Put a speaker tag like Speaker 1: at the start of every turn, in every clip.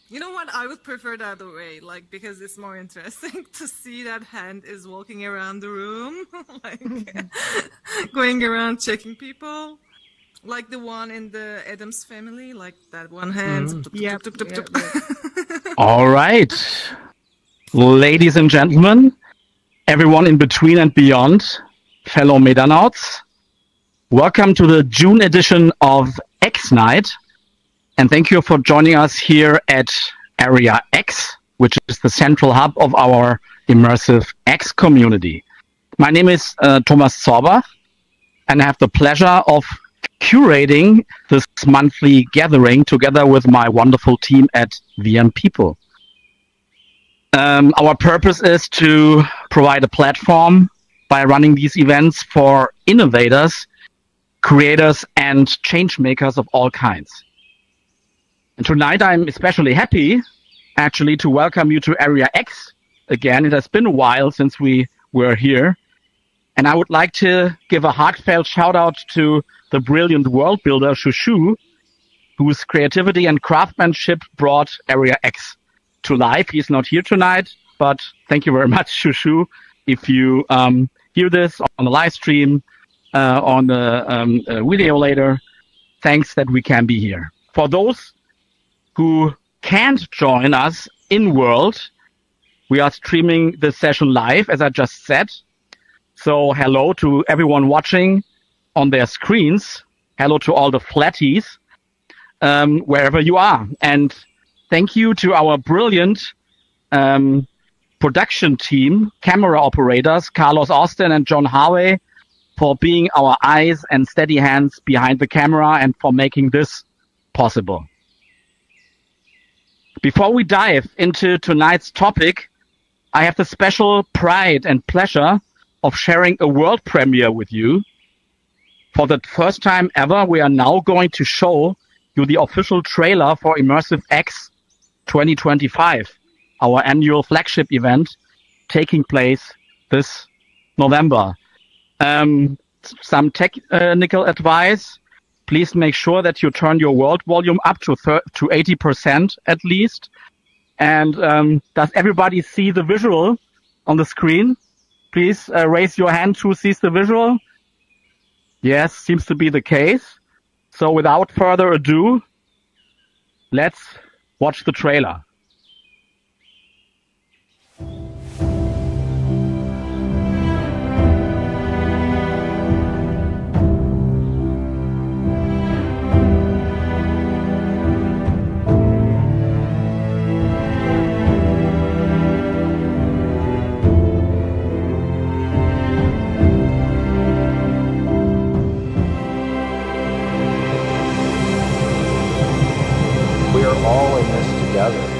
Speaker 1: You know what? I would prefer the other way, like, because it's more interesting to see that hand is walking around the room, like, going around checking people, like the one in the Addams Family, like that one hand.
Speaker 2: Yep.
Speaker 3: All right. Ladies and gentlemen, everyone in between and beyond, fellow Medanauts, welcome to the June edition of X Night. And thank you for joining us here at Area X, which is the central hub of our Immersive X community. My name is Thomas Zorbach, and I have the pleasure of curating this monthly gathering together with my wonderful team at VM People. Our purpose is to provide a platform by running these events for innovators, creators, and change makers of all kinds. And tonight I'm especially happy, actually, to welcome you to Area X again. It has been a while since we were here. And I would like to give a heartfelt shout out to the brilliant world builder, Shushu, whose creativity and craftsmanship brought Area X to life. He's not here tonight, but thank you very much, Shushu. If you hear this on the live stream, on the video later, thanks that we can be here. For those who can't join us in world, we are streaming this session live, as I just said. So hello to everyone watching on their screens. Hello to all the flatties, wherever you are. And thank you to our brilliant production team, camera operators, Carlos Austin and John Harvey, for being our eyes and steady hands behind the camera and for making this possible. Before we dive into tonight's topic, I have the special pride and pleasure of sharing a world premiere with you. For the first time ever, we are now going to show you the official trailer for Immersive X 2025, our annual flagship event taking place this November. Some technical advice. Please make sure that you turn your world volume up to 80% at least. And does everybody see the visual on the screen? Please raise your hand who sees the visual. Yes, seems to be the case. So without further ado, let's watch the trailer.
Speaker 4: All in this together.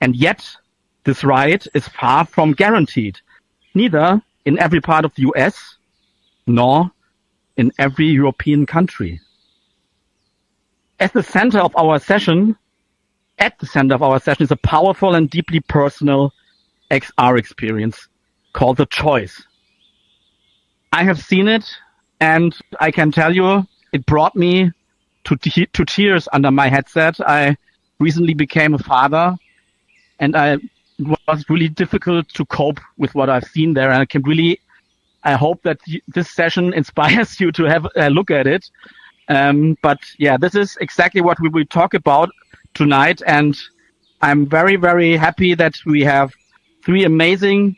Speaker 3: And yet, this right is far from guaranteed, neither in every part of the US, nor in every European country. At the center of our session is a powerful and deeply personal XR experience called The Choice. I have seen it, and I can tell you it brought me to tears under my headset. I recently became a father, and it was really difficult to cope with what I've seen there. And I hope that this session inspires you to have a look at it. But yeah, this is exactly what we will talk about tonight. And I'm very, very happy that we have three amazing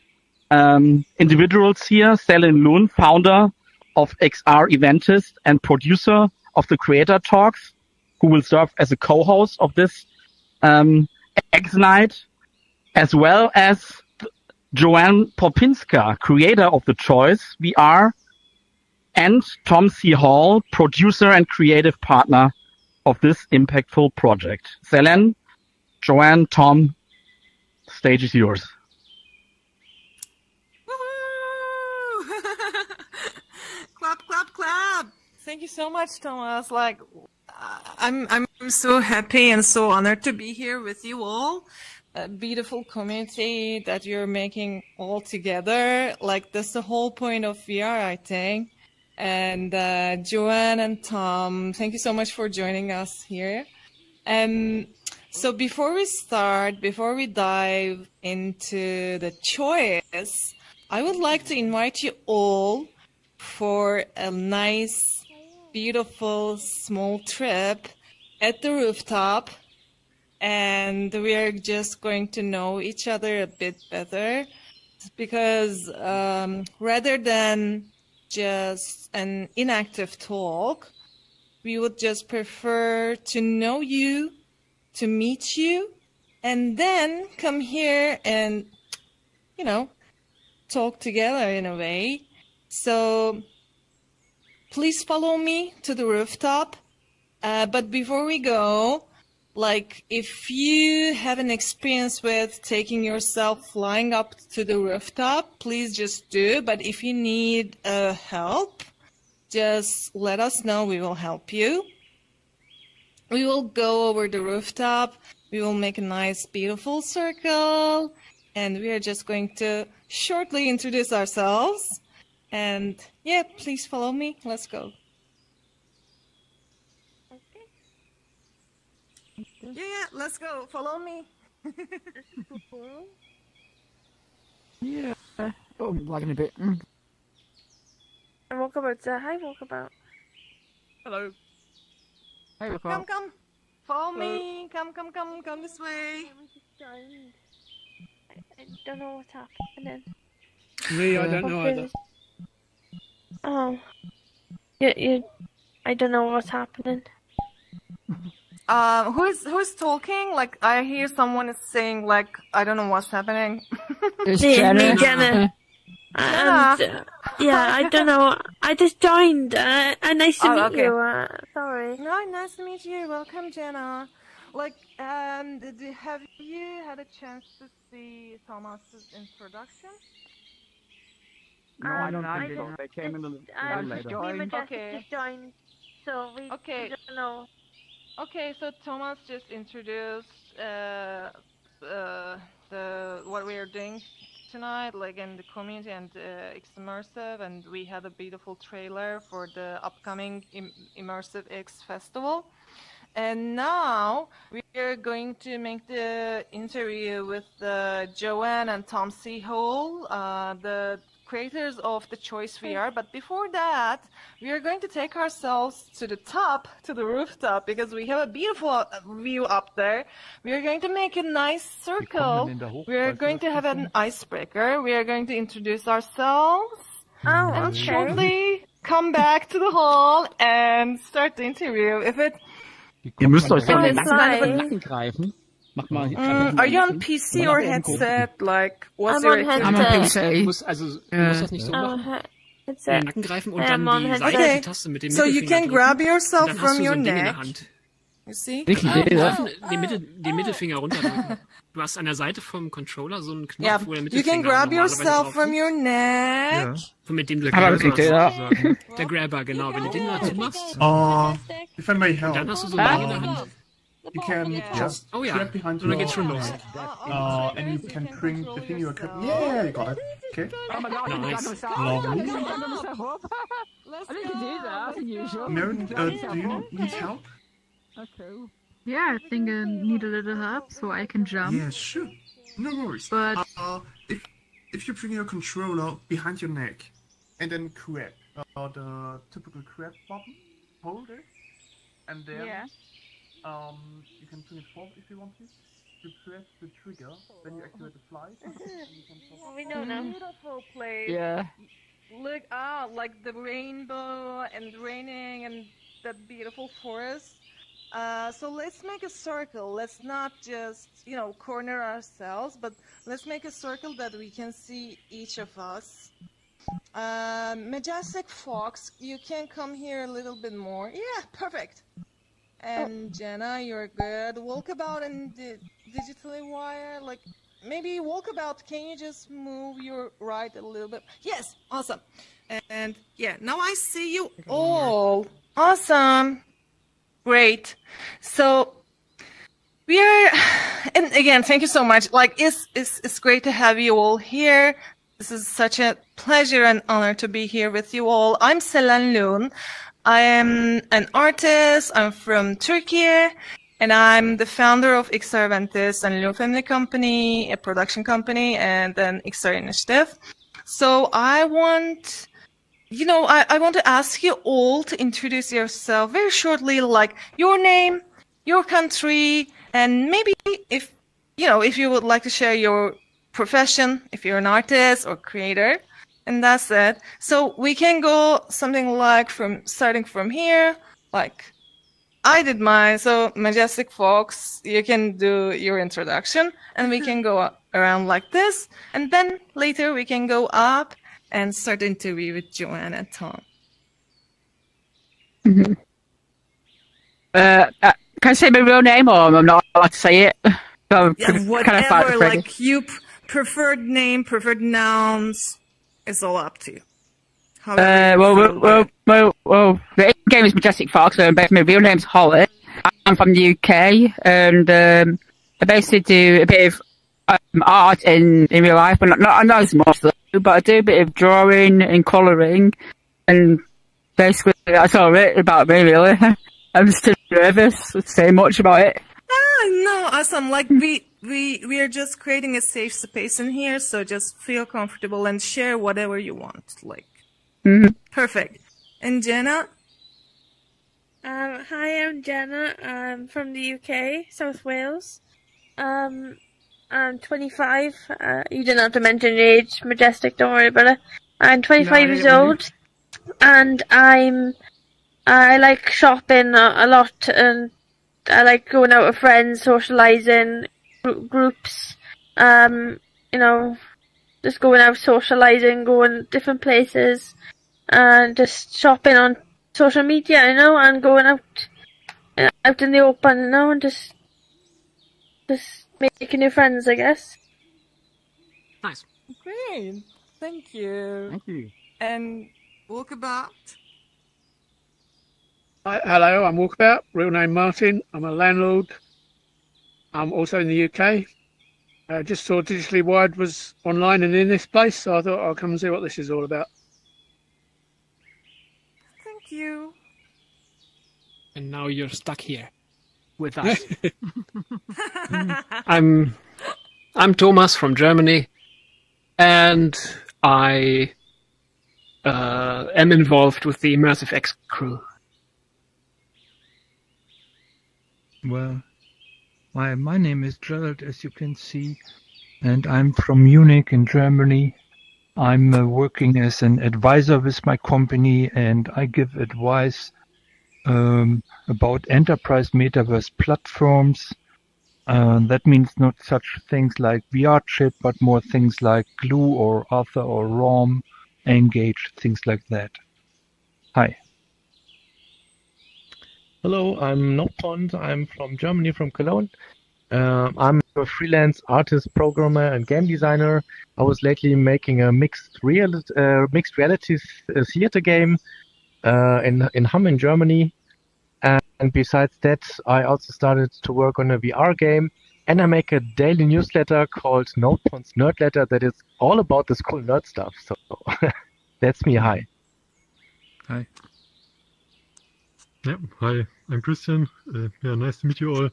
Speaker 3: individuals here. Selen Lun, founder of XR Eventist and producer of the Creator Talks, who will serve as a co-host of this X Night, as well as Joanne Popinska, creator of The Choice VR, and Tom C. Hall, producer and creative partner of this impactful project. Selen, Joanne, Tom, stage is yours.
Speaker 1: Woohoo! Clap, clap, clap! Thank you so much, Thomas. Like, I'm so happy and so honored to be here with you all. A beautiful community that you're making all together. Like, that's the whole point of VR, I think. And Joanne and Tom, thank you so much for joining us here. So before we dive into the choice, I would like to invite you all for a nice, beautiful, small trip at the rooftop. And we are just going to know each other a bit better, because rather than just an inactive talk, we would just prefer to know you, to meet you, and then come here and, you know, talk together in a way. So please follow me to the rooftop. But before we go, like, if you have an experience with taking yourself flying up to the rooftop, please just do. But if you need help, just let us know. We will help you. We will go over the rooftop. We will make a nice, beautiful circle. And we are just going to shortly introduce ourselves. And yeah, please follow me. Let's go. Yeah, let's go. Follow me.
Speaker 2: Yeah. Oh, I'm lagging a bit.
Speaker 5: And walkabout. Hi, walkabout.
Speaker 1: Hello.
Speaker 2: Hey, walkabout.
Speaker 1: Come. Follow me. Come this way.
Speaker 5: I don't know what's happening.
Speaker 6: Me, I don't know either.
Speaker 5: Oh. You, I don't know what's happening.
Speaker 1: Who's talking? Like, I hear someone is saying, like, I don't know what's happening.
Speaker 2: It's
Speaker 5: Me,
Speaker 2: Jenna.
Speaker 5: Jenna. Yeah, I don't know. I just joined. Nice to meet
Speaker 1: okay.
Speaker 5: you. Sorry.
Speaker 1: No, nice to meet you. Welcome, Jenna. Like, have you had a chance to see Thomas's introduction?
Speaker 3: No, I don't
Speaker 5: I
Speaker 3: think so.
Speaker 5: just-
Speaker 3: They came in the later.
Speaker 5: Me and Majestic
Speaker 1: Okay.
Speaker 5: just joined, so we don't know.
Speaker 1: Okay, so Thomas just introduced what we are doing tonight, like in the community and X Immersive, and we had a beautiful trailer for the upcoming Immersive X Festival. And now we are going to make the interview with Joanne and Tom C. Hall, the creators of The Choice VR. But before that, we are going to take ourselves to the top, to the rooftop, because we have a beautiful view up there. We are going to make a nice circle. We are going to have an icebreaker. We are going to introduce ourselves.
Speaker 5: Oh,
Speaker 1: And
Speaker 5: okay.
Speaker 1: shortly come back to the hall and start the interview. If it
Speaker 3: Ihr müsst euch
Speaker 5: dann
Speaker 3: den
Speaker 5: den
Speaker 3: Nacken greifen. Mach mal.
Speaker 1: are you on PC or headset? Like, what's your
Speaker 5: I'm on
Speaker 2: I'm on
Speaker 5: headset.
Speaker 2: PC.
Speaker 6: Du musst das nicht so machen. In den
Speaker 5: Headset.
Speaker 6: Nacken greifen und
Speaker 5: Ja,
Speaker 6: dann
Speaker 5: Mann,
Speaker 6: die
Speaker 5: Headset.
Speaker 6: Seitentaste mit dem
Speaker 1: So you
Speaker 6: Mittelfinger
Speaker 1: can grab
Speaker 6: drücken.
Speaker 1: yourself
Speaker 6: Und dann hast
Speaker 1: from
Speaker 6: du so
Speaker 1: your
Speaker 6: ein Ding in der
Speaker 1: neck.
Speaker 6: Hand.
Speaker 1: You see?
Speaker 6: Vicky,
Speaker 1: Oh,
Speaker 6: die Mittelfinger runterdrücken. Du hast an der Seite vom Controller so einen Knopf,
Speaker 1: Yeah,
Speaker 6: wo der
Speaker 1: you
Speaker 6: Mittelfinger
Speaker 1: can grab
Speaker 6: normalerweise
Speaker 1: yourself
Speaker 6: drauf
Speaker 1: from
Speaker 6: liegt.
Speaker 1: your neck.
Speaker 6: Mit dem du
Speaker 3: Aber
Speaker 6: Grabber
Speaker 3: Vicky, ja.
Speaker 6: sozusagen. Der Grabber, genau. Wenn du den mal zumachst,
Speaker 7: If I may
Speaker 6: und
Speaker 7: help,
Speaker 6: dann hast du so ein Ding in der Hand.
Speaker 7: you can just
Speaker 6: Oh ja,
Speaker 7: grab behind
Speaker 6: und dann
Speaker 7: your
Speaker 6: geht's schon los.
Speaker 7: and you can bring the thing you are Yeah, you got it. Okay.
Speaker 2: Oh my god,
Speaker 6: Nice.
Speaker 2: I
Speaker 7: Lovely.
Speaker 2: I think you did that, as usual.
Speaker 7: Maren, do you need help?
Speaker 2: Okay.
Speaker 8: Yeah, I think I need a little help so I can jump.
Speaker 7: Yeah, sure. No worries.
Speaker 8: But
Speaker 7: if you bring your controller behind your neck and then grab the typical grab button, hold it, and then you can bring it forward if you want to. You press the trigger, then you activate the flight. And you can
Speaker 5: We know now.
Speaker 1: Beautiful place.
Speaker 2: Yeah.
Speaker 1: Look, like the rainbow and raining and that beautiful forest. So let's make a circle. Let's not just, corner ourselves, but let's make a circle that we can see each of us. Majestic Fox, you can come here a little bit more. Yeah, perfect. And Jenna, you're good. Walkabout and digitally wire, like maybe walkabout. Can you just move your right a little bit? Yes, awesome. And yeah, now I see you all. Awesome. Great. So and again, thank you so much. Like, it's great to have you all here. This is such a pleasure and honor to be here with you all. I'm Selen Lun. I am an artist. I'm from Turkey, and I'm the founder of XR Ventus and Lun Family Company, a production company, and then XR Initiative. So I want to ask you all to introduce yourself very shortly, like your name, your country, and maybe if you would like to share your profession, if you're an artist or creator, and that's it. So we can go something like starting from here, like I did mine. So Majestic Fox, you can do your introduction, and we can go around like this, and then later we can go up and start the interview with Joanne and Tom.
Speaker 3: Mm-hmm. Can I say my real name, or I'm not allowed to say it? So,
Speaker 1: Whatever, like you preferred name, preferred nouns, it's all up to you.
Speaker 3: Well, the game is Majestic Fox, but my real name's Holly. I'm from the UK, and I basically do a bit of art in real life, but not as much though, but I do a bit of drawing and colouring, and basically that's all about me, really. I'm just too nervous to say much about it.
Speaker 1: No, awesome. Like we are just creating a safe space in here, so just feel comfortable and share whatever you want. Like, Perfect. And Jenna?
Speaker 5: Hi, I'm Jenna. I'm from the UK, South Wales. I'm 25. You didn't have to mention your age, Majestic. Don't worry about it. I'm 25 years old, and I like shopping a lot, and I like going out with friends, socialising, groups, just going out socialising, going different places, and just shopping on social media, and going out in the open, and just making new friends, I guess.
Speaker 6: Nice.
Speaker 1: Great. Thank you.
Speaker 2: Thank you.
Speaker 1: And Walkabout?
Speaker 6: Hi, hello, I'm Walkabout, real name Martin. I'm a landlord. I'm also in the UK. Just saw Digitally Wired was online and in this place, so I thought I'll come and see what this is all about.
Speaker 1: Thank you.
Speaker 6: And now you're stuck here
Speaker 3: with us.
Speaker 6: I'm Thomas from Germany, and I am involved with the Immersive X crew.
Speaker 9: Well, my name is Gerald, as you can see, and I'm from Munich in Germany. I'm working as an advisor with my company, and I give advice about enterprise metaverse platforms. That means not such things like VRChat, but more things like Glue or Author or ROM, Engage, things like that. Hi.
Speaker 10: Hello, I'm Nopond. I'm from Germany, from Cologne. I'm a freelance artist, programmer, and game designer. I was lately making a mixed reality theater game in Hamm in Germany. And besides that, I also started to work on a VR game. And I make a daily newsletter called Nopond's Nerdletter that is all about this cool nerd stuff. So that's me. Hi.
Speaker 11: Hi. Yeah, hi, I'm Christian. Yeah, nice to meet you all.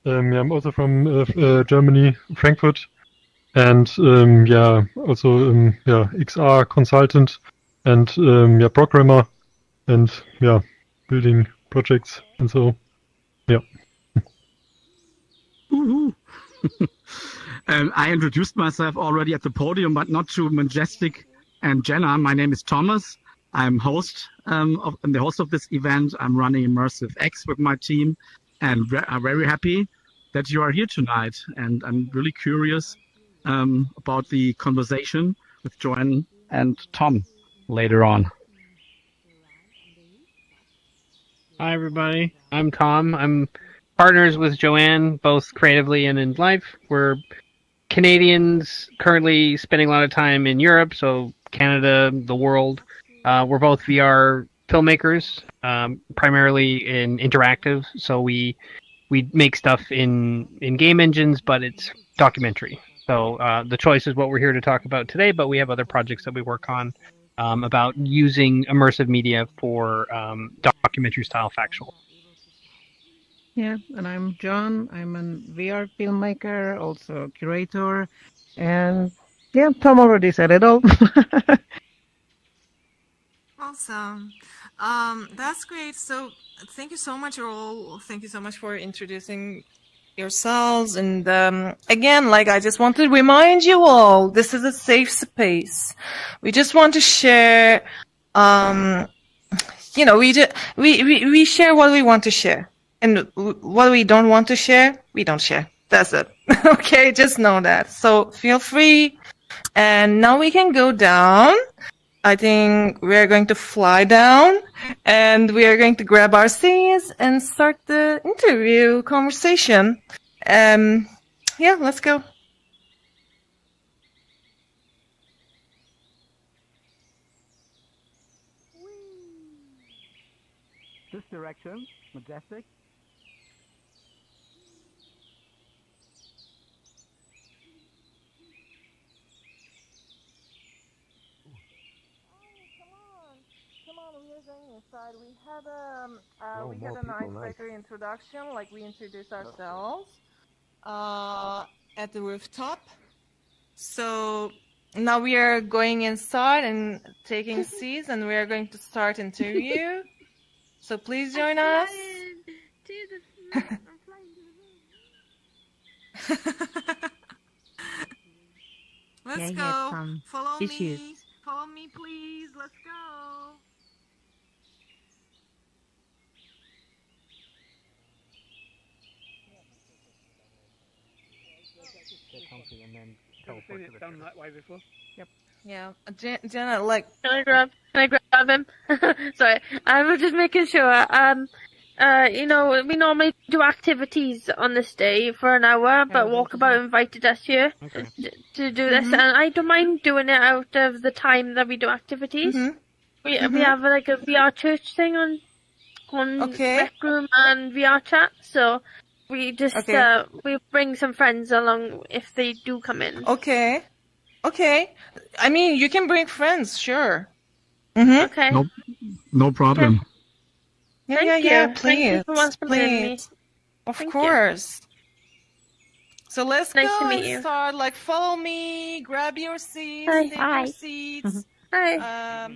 Speaker 11: Yeah, I'm also from Germany, Frankfurt, and yeah, also yeah, XR consultant and yeah, programmer, and yeah, building projects and so yeah.
Speaker 3: I introduced myself already at the podium, but not to Majestic and Jenna. My name is Thomas. I'm the host of this event. I'm running Immersive X with my team, and I'm very happy that you are here tonight. And I'm really curious about the conversation with Joanne and Tom later on.
Speaker 12: Hi, everybody. I'm Tom. I'm partners with Joanne, both creatively and in life. We're Canadians currently spending a lot of time in Europe, so Canada, the world. We're both VR filmmakers, primarily in interactive. So we make stuff in game engines, but it's documentary. So the choice is what we're here to talk about today, but we have other projects that we work on about using immersive media for documentary style factual.
Speaker 2: Yeah, and I'm John. I'm a VR filmmaker, also curator, and yeah, Tom already said it all.
Speaker 1: Awesome. That's great. So thank you so much, all. Thank you so much for introducing yourselves. And again, like, I just want to remind you all, this is a safe space. We just want to share, you know, we share what we want to share. And what we don't want to share, we don't share. That's it. Okay, just know that. So feel free. And now we can go down. I think we're going to fly down, and we are going to grab our seats and start the interview conversation. Yeah, let's go.
Speaker 3: This direction, Majestic.
Speaker 1: Inside. We had an icebreaker introduction, like we introduced ourselves at the rooftop. So now we are going inside and taking seats, and we are going to start interview. So please join us. Let's go. Follow me. Follow me, please. Let's go.
Speaker 12: And then teleport to the done that way before. Yep.
Speaker 1: Yeah, Jenna, like,
Speaker 5: Can I grab him? Sorry, I was just making sure. You know, we normally do activities on this day for an hour, but Walkabout invited us here to do this, and I don't mind doing it out of the time that we do activities. We have like a VR church thing on Rec Room and VRChat, so we just we bring some friends along if they do come in.
Speaker 1: Okay. I mean, you can bring friends, sure.
Speaker 5: Okay.
Speaker 3: No problem.
Speaker 1: Okay. Yeah, please. Please. Of course. So let's
Speaker 5: nice
Speaker 1: go
Speaker 5: to meet
Speaker 1: and
Speaker 5: you.
Speaker 1: start. Like, follow me, grab your seats, take your seats.
Speaker 5: Hi.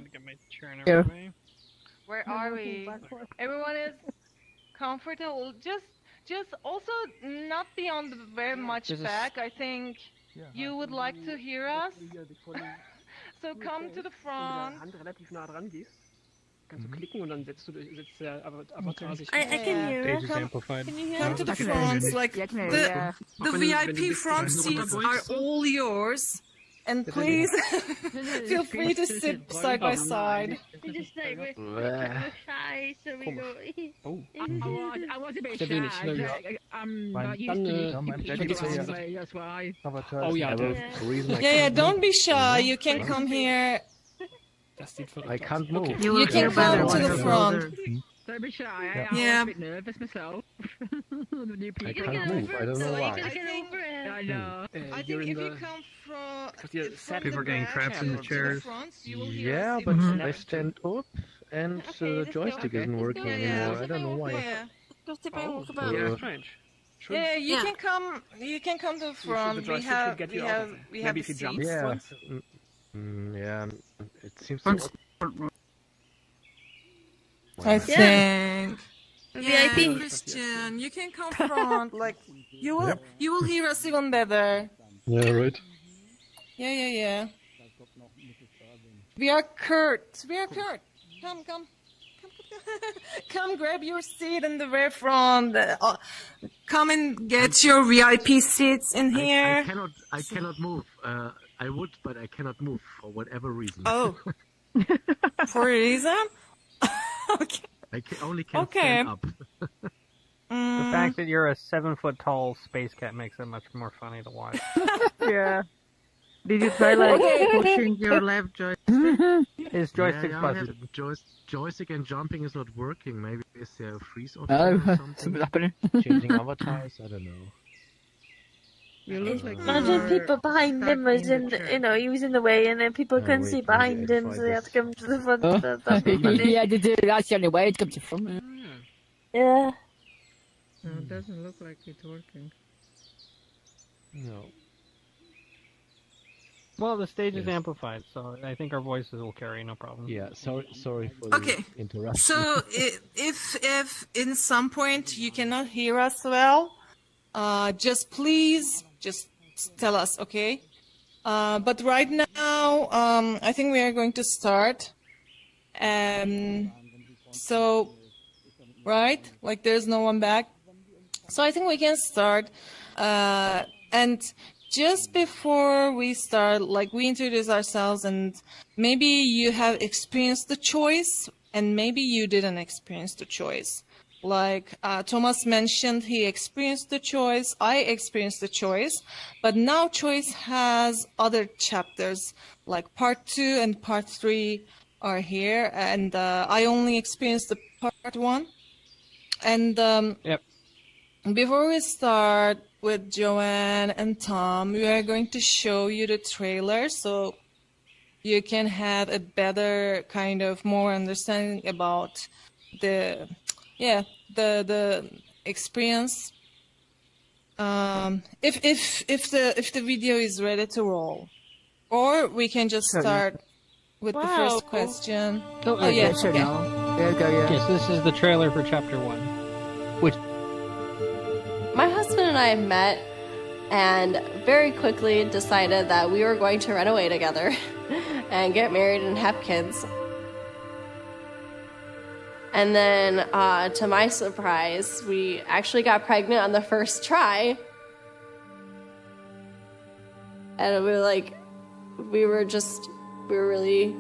Speaker 1: Where are we? Everyone is comfortable. Just also not be on the very much back. I think you would like to hear us. So come to the front.
Speaker 12: Kannst du klicken und dann setzt der Avatar sich.
Speaker 5: I can hear you.
Speaker 1: Come to the front. Like the VIP front seats are all yours, And please feel free to sit side by side.
Speaker 5: We just like we're shy, so we go.
Speaker 8: I was a bit
Speaker 12: Sehr wenig,
Speaker 8: shy.
Speaker 12: ne?
Speaker 8: I'm
Speaker 12: Dann,
Speaker 8: not used to it.
Speaker 12: vergiss
Speaker 8: That's why.
Speaker 12: Oh ja,
Speaker 1: Yeah, don't be shy. You can come here.
Speaker 12: das sieht verrückt
Speaker 10: I can't
Speaker 12: aus.
Speaker 10: move.
Speaker 12: Okay.
Speaker 1: You can come to the front.
Speaker 8: Don't be shy.
Speaker 1: Yeah.
Speaker 8: I'm a bit nervous myself. The new
Speaker 10: I
Speaker 8: people.
Speaker 10: can't move. I don't know
Speaker 1: So
Speaker 10: why.
Speaker 5: Get over it.
Speaker 8: I know.
Speaker 1: I
Speaker 12: You're
Speaker 1: think
Speaker 12: in
Speaker 1: if you
Speaker 12: the...
Speaker 1: come from
Speaker 12: Because you're sat
Speaker 8: People are getting trapped in the chairs.
Speaker 10: Yeah, but I stand up and
Speaker 5: Okay,
Speaker 10: the
Speaker 5: just
Speaker 10: joystick
Speaker 5: go.
Speaker 10: isn't
Speaker 5: Just
Speaker 10: working
Speaker 5: go.
Speaker 10: anymore. I don't know why.
Speaker 1: Yeah.
Speaker 5: Just if I walk
Speaker 12: Oh,
Speaker 5: about.
Speaker 12: yeah, strange.
Speaker 1: Yeah, you can come. You can come to the front.
Speaker 12: The
Speaker 1: We
Speaker 12: joystick
Speaker 1: have.
Speaker 12: should get
Speaker 1: We
Speaker 12: you out
Speaker 1: have.
Speaker 12: of it.
Speaker 1: We have
Speaker 12: Maybe
Speaker 1: the
Speaker 12: if you jump.
Speaker 1: seats.
Speaker 10: Yeah. Yeah. It seems
Speaker 2: Front-
Speaker 10: to.
Speaker 1: I think. Yeah,
Speaker 5: VIP.
Speaker 1: Christian, you can come front. Like you will hear us even better.
Speaker 11: Yeah, right.
Speaker 1: Yeah. We are Kurt. Come. Come grab your seat in the very front. Come and get your VIP seats in here.
Speaker 10: I cannot move. I would, but I cannot move for whatever reason.
Speaker 1: Oh. For a reason? Okay.
Speaker 10: I only can
Speaker 1: Okay.
Speaker 10: stand up.
Speaker 12: The fact that you're a 7-foot tall space cat makes it much more funny to watch.
Speaker 2: Yeah. Did you try like pushing your left joystick?
Speaker 12: His joystick's
Speaker 10: yeah,
Speaker 12: busted.
Speaker 10: Joystick and jumping is not working. Maybe is there a freeze option
Speaker 13: Oh,
Speaker 10: or
Speaker 13: something's
Speaker 10: something?
Speaker 13: happening.
Speaker 10: Changing avatars? I don't know.
Speaker 2: You look like
Speaker 5: Imagine
Speaker 2: you're
Speaker 5: people behind
Speaker 2: stuck
Speaker 5: him was
Speaker 2: in
Speaker 5: in,
Speaker 2: the chair.
Speaker 5: you know, he was in the way, and then people couldn't
Speaker 10: wait,
Speaker 5: see
Speaker 10: maybe
Speaker 5: behind
Speaker 10: I
Speaker 5: him,
Speaker 10: try
Speaker 5: so they had
Speaker 10: this.
Speaker 5: to come to the front.
Speaker 13: Oh.
Speaker 5: That's pretty funny.
Speaker 13: Yeah, that's the only way to come to from it.
Speaker 5: Yeah.
Speaker 2: No, it doesn't look like it's working.
Speaker 10: No.
Speaker 12: Well, the stage is
Speaker 10: Yes.
Speaker 12: amplified, so I think our voices will carry, no problem.
Speaker 10: Yeah. Sorry for
Speaker 1: Okay.
Speaker 10: the interruption.
Speaker 1: So if in some point you cannot hear us well, just please just tell us, okay? But right now, I think we are going to start. So, right? Like there's no one back. So I think we can start. And just before we start, like we introduce ourselves, and maybe you have experienced the choice and maybe you didn't experience the choice. Like Thomas mentioned, he experienced the choice, I experienced the choice, but now choice has other chapters, like part 2 and part 3 are here, and I only experienced the part 1. And
Speaker 12: Yep.
Speaker 1: before we start with Joanne and Tom, we are going to show you the trailer so you can have a better kind of more understanding about the experience. If the video is ready to roll, or we can just start with the first question. Oh yes, okay.
Speaker 13: There you go, yeah.
Speaker 12: Yes, this is the trailer for Chapter 1. Which
Speaker 14: My husband and I met and very quickly decided that we were going to run away together and get married and have kids. And then, to my surprise, we actually got pregnant on the first try. And we were really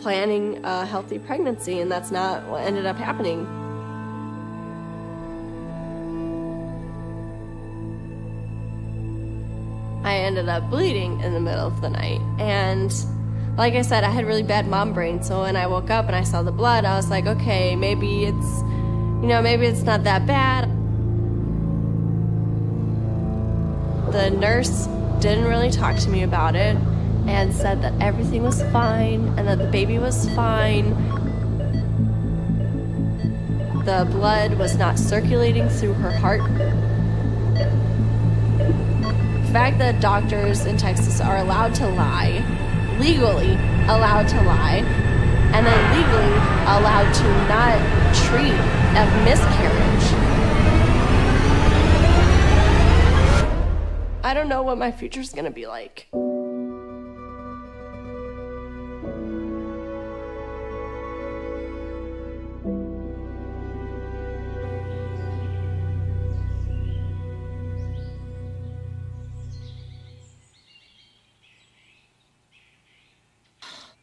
Speaker 14: planning a healthy pregnancy, and that's not what ended up happening. I ended up bleeding in the middle of the night, and like I said, I had really bad mom brain, so when I woke up and I saw the blood, I was like, okay, maybe it's not that bad. The nurse didn't really talk to me about it and said that everything was fine and that the baby was fine. The blood was not circulating through her heart. The fact that doctors in Texas are allowed to lie, legally allowed to lie, and then legally allowed to not treat a miscarriage. I don't know what my future's gonna be like.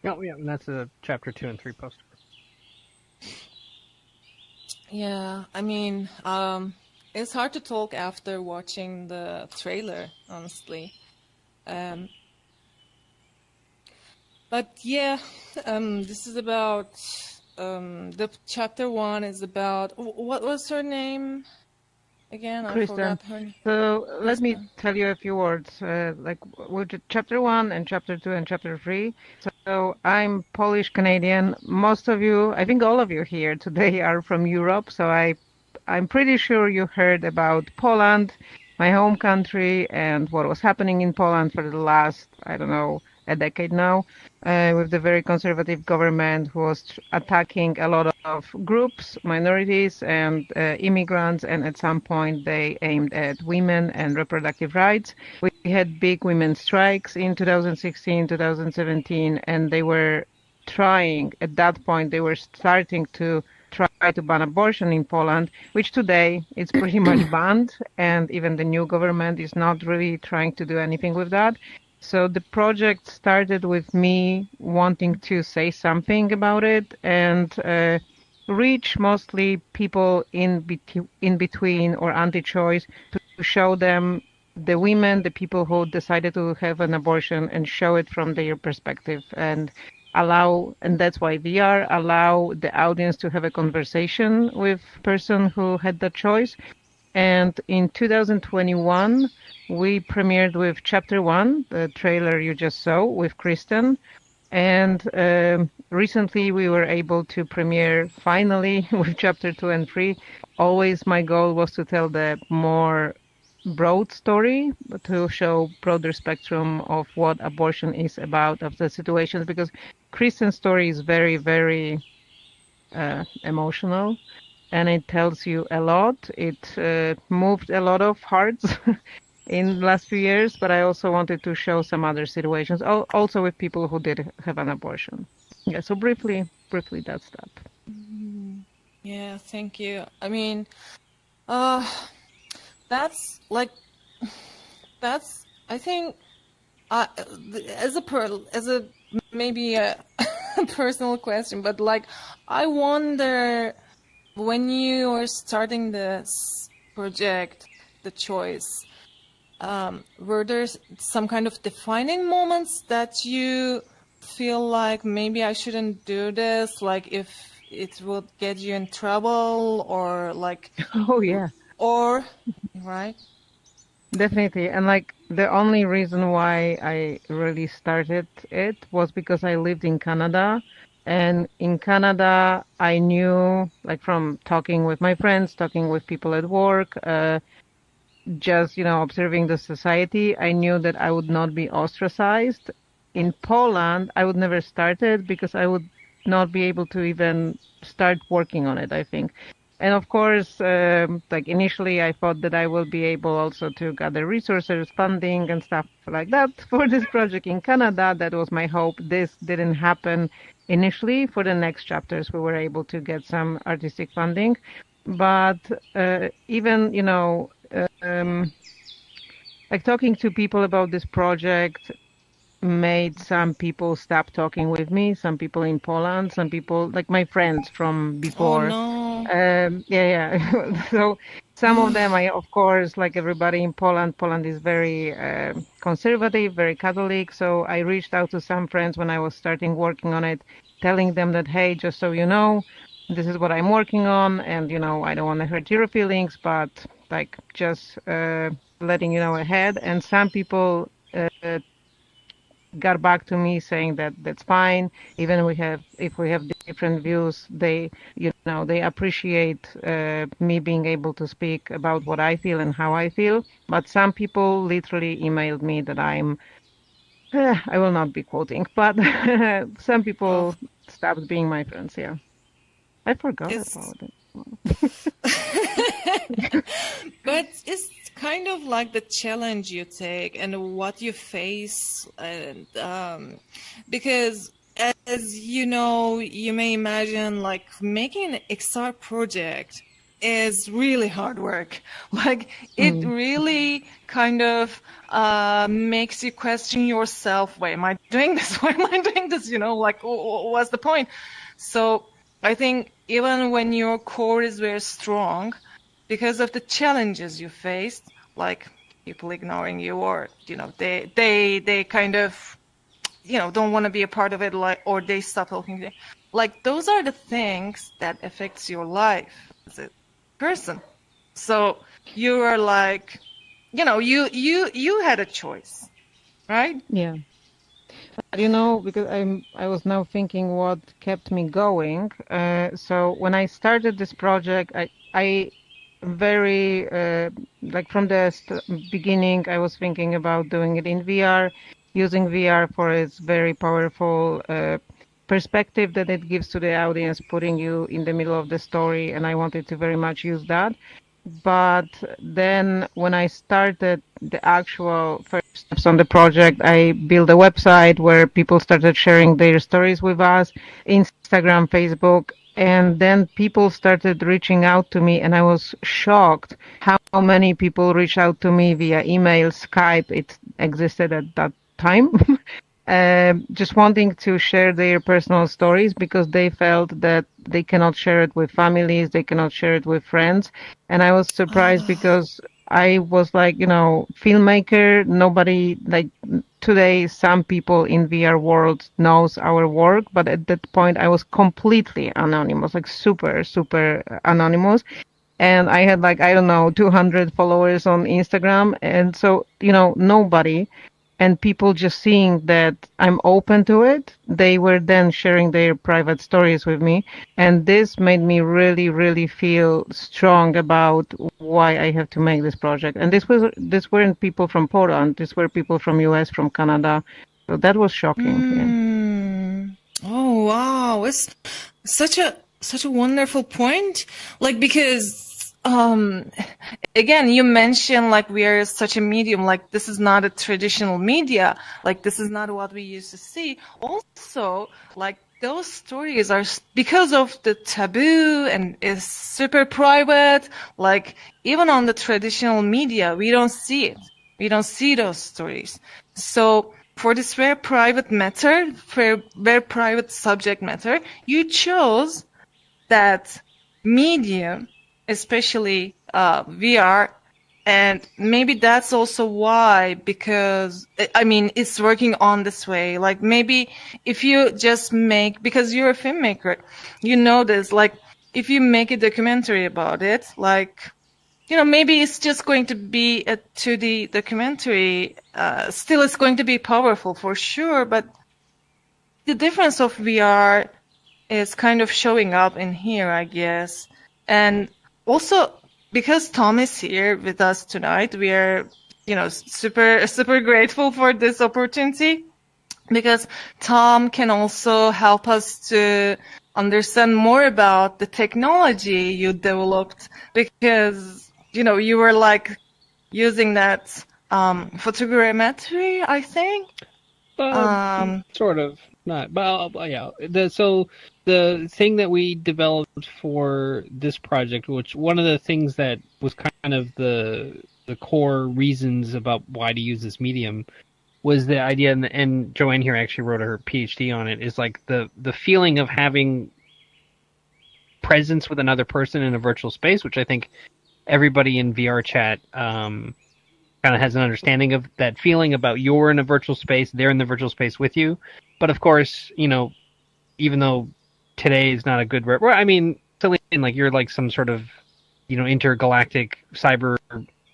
Speaker 12: Oh, yeah, and that's a chapter 2 and 3 poster.
Speaker 1: Yeah, I mean, it's hard to talk after watching the trailer, honestly. But yeah, this is about, the chapter 1 is about, what was her name again? I
Speaker 2: Kristen.
Speaker 1: forgot her name.
Speaker 2: So let me
Speaker 1: Kristen.
Speaker 2: tell you a few words, like with chapter 1 and chapter 2 and chapter 3. So I'm Polish Canadian. Most of you, I think all of you here today are from Europe. So I'm pretty sure you heard about Poland, my home country, and what was happening in Poland for the last, I don't know, a decade now, with the very conservative government who was attacking a lot of groups, minorities, and immigrants, and at some point they aimed at women and reproductive rights. We had big women's strikes in 2016, 2017, and they were trying, at that point, they were starting to try to ban abortion in Poland, which today it's pretty much banned, and even the new government is not really trying to do anything with that. So the project started with me wanting to say something about it and reach mostly people in between or anti-choice to show them the women, the people who decided to have an abortion, and show it from their perspective and allow, and that's why VR, allow the audience to have a conversation with person who had the choice. And in 2021, we premiered with chapter 1, the trailer you just saw with Kristen. And recently we were able to premiere finally with chapter 2 and 3. Always my goal was to tell the more broad story, to show broader spectrum of what abortion is about, of the situations, because Kristen's story is very, very emotional. And it tells you a lot. It moved a lot of hearts in the last few years, but I also wanted to show some other situations, also with people who did have an abortion. Yeah, so briefly, that's that.
Speaker 1: Yeah, thank you. I mean, that's I think, as a maybe a personal question, but like, I wonder, when you are starting this project, the choice, were there some kind of defining moments that you feel like maybe I shouldn't do this, like if it would get you in trouble, or like...
Speaker 2: Oh, yeah.
Speaker 1: Or, right?
Speaker 2: Definitely. And like the only reason why I really started it was because I lived in Canada. And in Canada, I knew, like from talking with my friends, talking with people at work, just, observing the society, I knew that I would not be ostracized. In Poland, I would never start it because I would not be able to even start working on it, I think. And of course, like initially, I thought that I will be able also to gather resources, funding and stuff like that for this project in Canada. That was my hope. This didn't happen initially. For the next chapters, we were able to get some artistic funding. But even, like talking to people about this project made some people stop talking with me, some people in Poland, some people, like my friends from before.
Speaker 1: Oh, no.
Speaker 2: So some of them, of course, like everybody in Poland is very conservative, very Catholic. So I reached out to some friends when I was starting working on it, telling them that, hey, just so you know, this is what I'm working on. And, I don't want to hurt your feelings, but like just letting you know ahead. And some people got back to me saying that that's fine. Even if we have different views, they appreciate me being able to speak about what I feel and how I feel. But some people literally emailed me that I will not be quoting, but some people stopped being my friends. Yeah, I forgot about it.
Speaker 1: But it's kind of like the challenge you take and what you face, and because as you know, you may imagine like making an XR project is really hard work. Like it really kind of makes you question yourself. Why am I doing this? Why am I doing this? You know, like what's the point? So I think even when your core is very strong, because of the challenges you faced, like people ignoring you, or you know, they kind of, you know, don't want to be a part of it, like, or they stop talking to you. Like those are the things that affects your life as a person. So you are like, you know, you had a choice, right?
Speaker 2: Yeah. You know, because I was now thinking what kept me going. So when I started this project, I very like from the beginning, I was thinking about doing it in VR, using VR for its very powerful perspective that it gives to the audience, putting you in the middle of the story, and I wanted to very much use that. But then when I started the actual first steps on the project, I built a website where people started sharing their stories with us, Instagram, Facebook, and then people started reaching out to me, and I was shocked how many people reached out to me via email, Skype. It existed at that time. Just wanting to share their personal stories because they felt that they cannot share it with families, they cannot share it with friends. And I was surprised because I was like, you know, filmmaker, nobody, like today, some people in VR world knows our work, but at that point I was completely anonymous, like super, super anonymous. And I had like, I don't know, 200 followers on Instagram. And so, you know, nobody. And people just seeing that I'm open to it, they were then sharing their private stories with me. And this made me really, really feel strong about why I have to make this project. And this weren't people from Poland. These were people from US, from Canada. So that was shocking.
Speaker 1: Yeah. Oh, wow. It's such a wonderful point. Like, because again, you mentioned like we are such a medium, like this is not a traditional media, like this is not what we used to see. Also, like those stories are, because of the taboo and is super private, like even on the traditional media, we don't see it. We don't see those stories. So for this very private matter, for very private subject matter, you chose that medium, especially VR, and maybe that's also why, because I mean it's working on this way. Like maybe if you just make, because you're a filmmaker, you know this, like if you make a documentary about it, like, you know, maybe it's just going to be a 2D documentary, still it's going to be powerful for sure, but the difference of VR is kind of showing up in here, I guess. And also, because Tom is here with us tonight, we are, you know, super grateful for this opportunity, because Tom can also help us to understand more about the technology you developed, because, you know, you were like using that photogrammetry, I think.
Speaker 12: Sort of. Not, but yeah. So the thing that we developed for this project, which one of the things that was kind of the core reasons about why to use this medium, was the idea, and Joanne here actually wrote her PhD on it, is like the feeling of having presence with another person in a virtual space, which I think everybody in VRChat kind of has an understanding of that feeling about you're in a virtual space, they're in the virtual space with you. But of course, you know, even though today is not a good, I mean, Selen, like you're like some sort of, you know, intergalactic cyber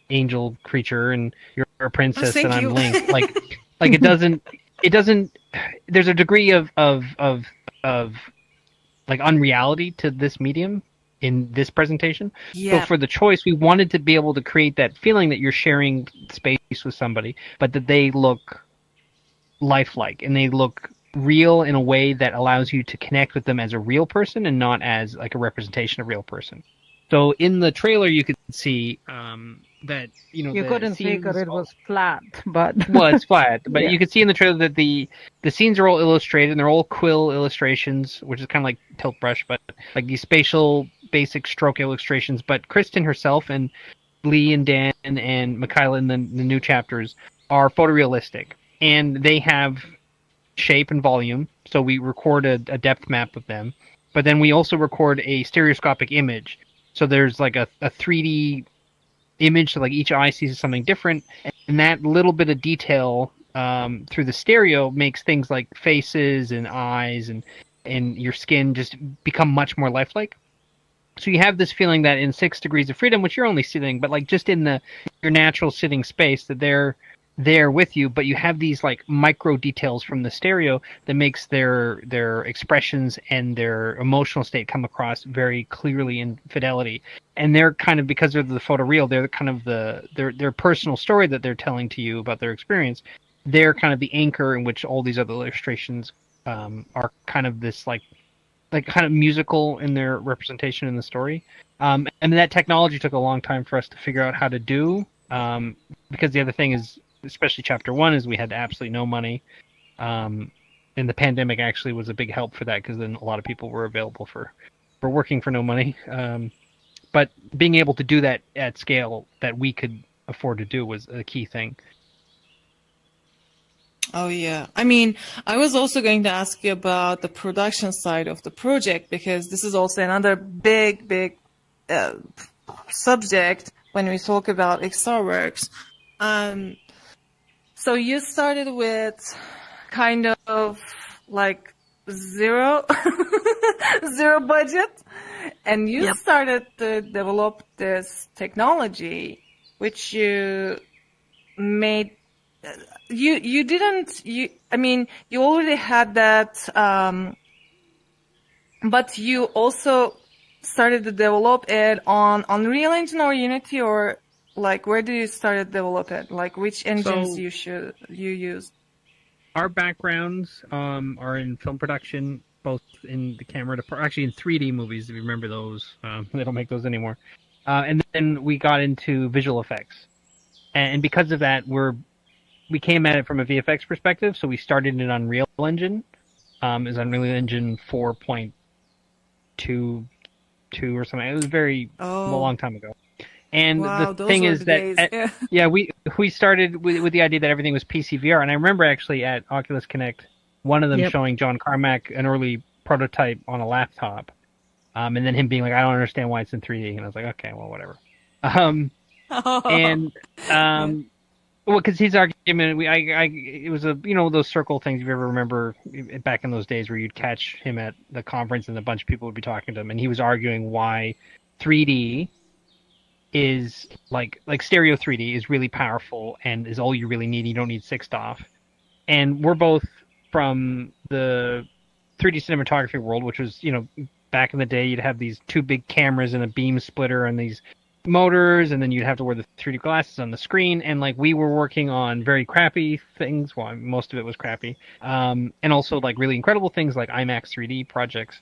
Speaker 12: angel creature, and you're a princess, and I'm Link. Like it doesn't. There's a degree of like unreality to this medium in this presentation.
Speaker 1: Yeah.
Speaker 12: So for the choice, we wanted to be able to create that feeling that you're sharing space with somebody, but that they look lifelike and they look real in a way that allows you to connect with them as a real person and not as like a representation of a real person. So in the trailer, you could see that, you know,
Speaker 2: you couldn't see because it was flat, but
Speaker 12: well, it's flat, but
Speaker 2: yeah.
Speaker 12: You can see in the trailer that the scenes are all illustrated, and they're all quill illustrations, which is kind of like tilt brush, but like these spatial basic stroke illustrations, but Kristen herself and Lee and Dan and Michaela in the new chapters are photorealistic, and they have shape and volume. So we record a depth map of them, but then we also record a stereoscopic image. So there's like a 3D image, so like each eye sees something different, and that little bit of detail through the stereo makes things like faces and eyes and your skin just become much more lifelike. So you have this feeling that in 6 Degrees of Freedom, which you're only sitting, but like just in your natural sitting space, that they're there with you, but you have these like micro details from the stereo that makes their expressions and their emotional state come across very clearly in fidelity. And they're kind of, because they're the photoreal, they're kind of their personal story that they're telling to you about their experience. They're kind of the anchor in which all these other illustrations are kind of this like kind of musical in their representation in the story. And that technology took a long time for us to figure out how to do, because the other thing is, especially chapter 1, is we had absolutely no money. And the pandemic actually was a big help for that, because then a lot of people were available for working for no money. But being able to do that at scale that we could afford to do was a key thing.
Speaker 1: Oh, yeah. I mean, I was also going to ask you about the production side of the project, because this is also another big subject when we talk about XR works. So you started with kind of like zero budget, and you started to develop this technology, which you made. I mean, you already had that, but you also started to develop it on Unreal Engine or Unity, or like, where did you start to develop it? Like, which engines you use?
Speaker 12: Our backgrounds are in film production, both in the camera actually in 3D movies, if you remember those. They don't make those anymore. And then we got into visual effects, and because of that, we came at it from a VFX perspective. So we started in Unreal Engine, is Unreal Engine 4.22 or something. It was a long time ago. And the thing is that, we started with the idea that everything was PC VR. And I remember actually at Oculus Connect, one of them showing John Carmack an early prototype on a laptop. And then him being like, I don't understand why it's in 3D. And I was like, okay, well, whatever. Well, because his argument, it was those circle things, if you ever remember back in those days where you'd catch him at the conference and a bunch of people would be talking to him, and he was arguing why 3D is like stereo 3D is really powerful and is all you really need. You don't need 6DoF. And we're both from the 3D cinematography world, which was, back in the day, you'd have these 2 big cameras and a beam splitter and these motors, and then you'd have to wear the 3D glasses on the screen, and like we were working on very crappy things. Well, most of it was crappy, and also like really incredible things like IMAX 3D projects.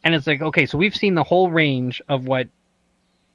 Speaker 12: And it's like, okay, so we've seen the whole range of what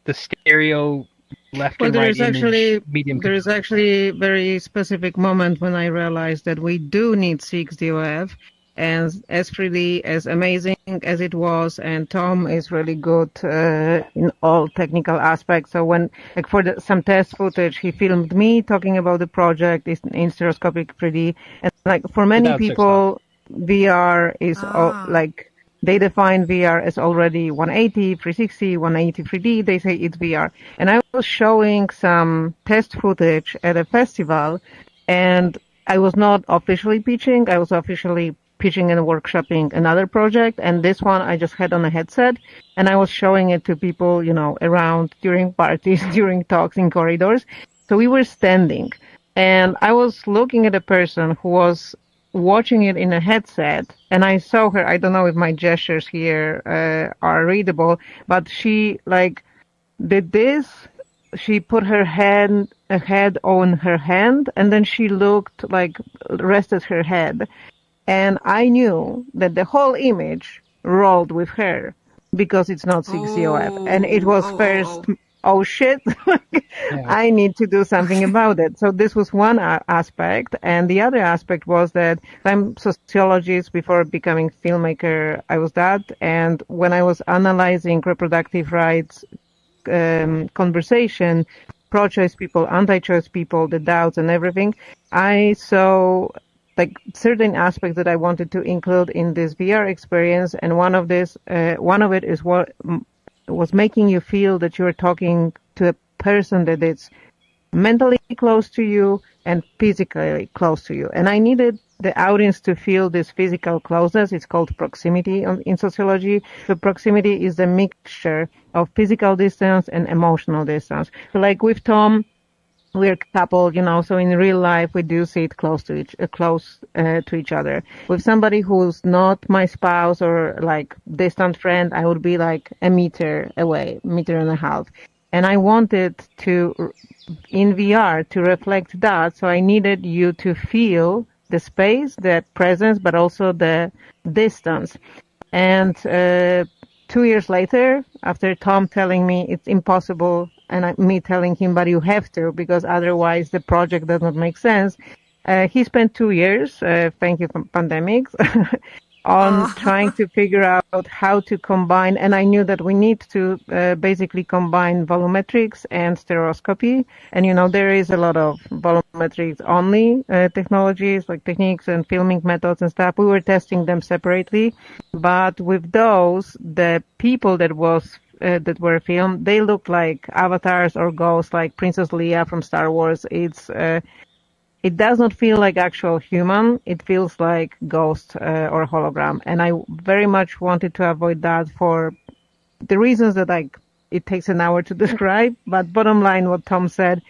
Speaker 12: the stereo left and right image medium.
Speaker 2: There is actually a very specific moment when I realized that we do need 6DoF. And as 3D, as amazing as it was, and Tom is really good in all technical aspects. So when, like for some test footage, he filmed me talking about the project in stereoscopic 3D. And like for many people, VR is like they define VR as already 180, 360, 180 3D. They say it's VR. And I was showing some test footage at a festival, and I was not officially pitching. I was officially pitching and workshopping another project, and this one I just had on a headset, and I was showing it to people, around during parties, during talks in corridors. So we were standing, and I was looking at a person who was watching it in a headset, and I saw her. I don't know if my gestures here are readable, but she did this. She put her head on her hand, and then she rested her head. And I knew that the whole image rolled with her because it's not 6DoF. And it was oh shit, I need to do something about it. So this was one aspect. And the other aspect was that I'm sociologist. Before becoming filmmaker, I was that. And when I was analyzing reproductive rights conversation, pro-choice people, anti-choice people, the doubts and everything, I saw like certain aspects that I wanted to include in this VR experience. And one of it is what was making you feel that you're talking to a person that is mentally close to you and physically close to you. And I needed the audience to feel this physical closeness. It's called proximity in sociology. The proximity is the mixture of physical distance and emotional distance. Like with Tom, we're a couple, so in real life we do sit close to each other. With somebody who's not my spouse or like distant friend, I would be like a meter away, meter and a half. And I wanted to, in VR, to reflect that. So I needed you to feel the space, the presence, but also the distance. And 2 years later, after Tom telling me it's impossible, and me telling him, but you have to, because otherwise the project does not make sense. He spent 2 years, thank you for pandemics, on trying to figure out how to combine. And I knew that we need to basically combine volumetrics and stereoscopy. And, there is a lot of volumetrics only technologies, like techniques and filming methods and stuff. We were testing them separately. But with those, the people that were filmed, they look like avatars or ghosts, like Princess Leia from Star Wars. It does not feel like actual human. It feels like ghost or hologram. And I very much wanted to avoid that for the reasons that it takes an hour to describe. But bottom line, what Tom said,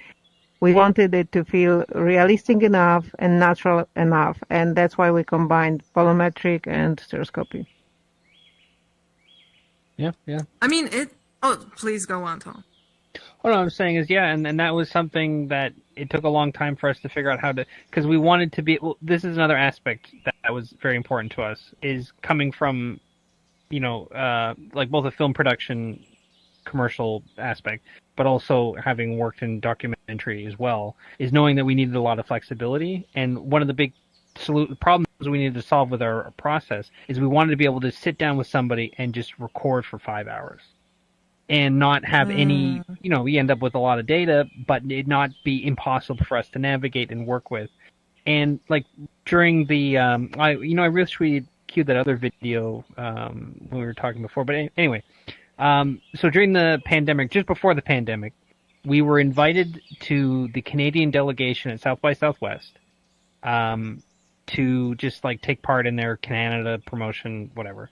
Speaker 2: we wanted it to feel realistic enough and natural enough. And that's why we combined volumetric and stereoscopy.
Speaker 12: Yeah.
Speaker 1: I mean, please go on, Tom.
Speaker 12: What I'm saying is, and that was something that it took a long time for us to figure out how to, because we wanted to be, this is another aspect that was very important to us, is coming from, like both a film production commercial aspect, but also having worked in documentary as well, is knowing that we needed a lot of flexibility. And one of the big problems we needed to solve with our process is we wanted to be able to sit down with somebody and just record for 5 hours and not have any, we end up with a lot of data, but it not be impossible for us to navigate and work with. And like during the, I wish we queued that other video when we were talking before, but anyway, so during the pandemic, just before the pandemic, we were invited to the Canadian delegation at South by Southwest to just like take part in their Canada promotion, whatever.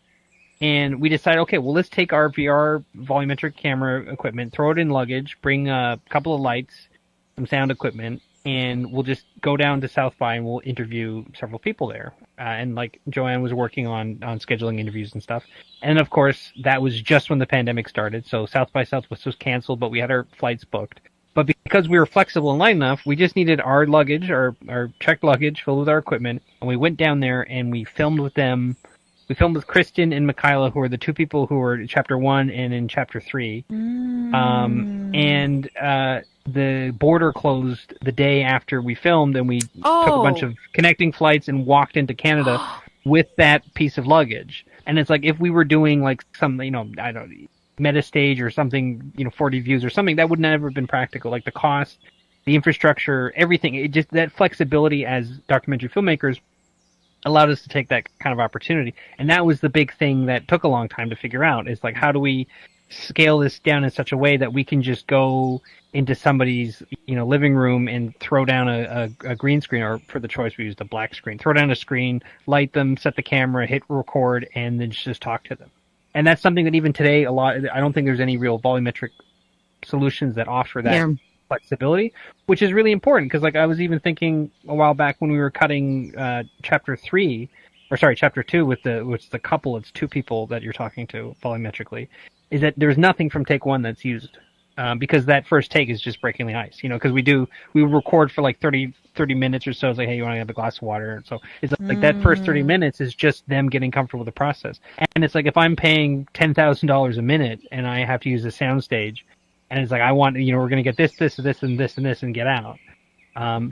Speaker 12: And we decided, okay, well, let's take our VR volumetric camera equipment, throw it in luggage, bring a couple of lights, some sound equipment, and we'll just go down to South by and we'll interview several people there. And like Joanne was working on scheduling interviews and stuff. And of course, that was just when the pandemic started. So South by Southwest was canceled, but we had our flights booked. But because we were flexible and light enough, we just needed our luggage, our checked luggage filled with our equipment. And we went down there and we filmed with them. We filmed with Kristen and Michaela, who are the two people who were in Chapter 1 and in Chapter 3. And the border closed the day after we filmed, and we took a bunch of connecting flights and walked into Canada with that piece of luggage. And it's like if we were doing like some, I don't know, Metastage or something, 40 views or something, that would never have been practical. Like the cost, the infrastructure, everything, it just, that flexibility as documentary filmmakers allowed us to take that kind of opportunity. And that was the big thing that took a long time to figure out, is like, how do we scale this down in such a way that we can just go into somebody's, living room and throw down a green screen, or for the choice we used a black screen, throw down a screen, light them, set the camera, hit record, and then just talk to them. And that's something that even today, I don't think there's any real volumetric solutions that offer that flexibility, which is really important. Because like I was even thinking a while back when we were cutting chapter 2 with the couple, it's two people that you're talking to volumetrically, is that there's nothing from take one that's used. Because that first take is just breaking the ice, because we record for like 30 minutes or so. It's like, hey, you want to have a glass of water? So it's like that first 30 minutes is just them getting comfortable with the process. And it's like, if I'm paying $10,000 a minute and I have to use a soundstage and it's like, I want, you know, we're going to get this, this, this, and this, and this, and get out.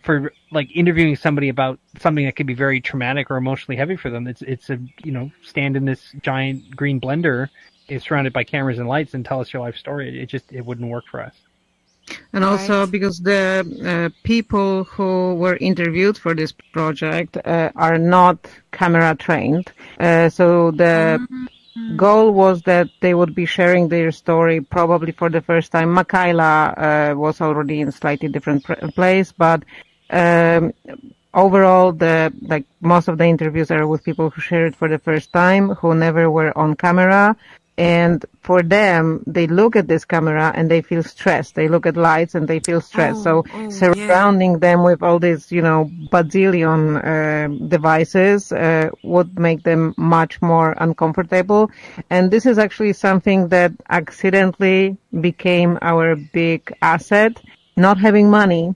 Speaker 12: For like interviewing somebody about something that could be very traumatic or emotionally heavy for them, it's a, you know, stand in this giant green blender, is surrounded by cameras and lights, and tell us your life story. It wouldn't work for us.
Speaker 2: And also because the people who were interviewed for this project are not camera trained, so the goal was that they would be sharing their story probably for the first time. Makaila was already in a slightly different place, but overall, most of the interviews are with people who share it for the first time, who never were on camera. And for them, they look at this camera and they feel stressed. They look at lights and they feel stressed. Surrounding them with all these, you know, bazillion devices would make them much more uncomfortable. And this is actually something that accidentally became our big asset, not having money.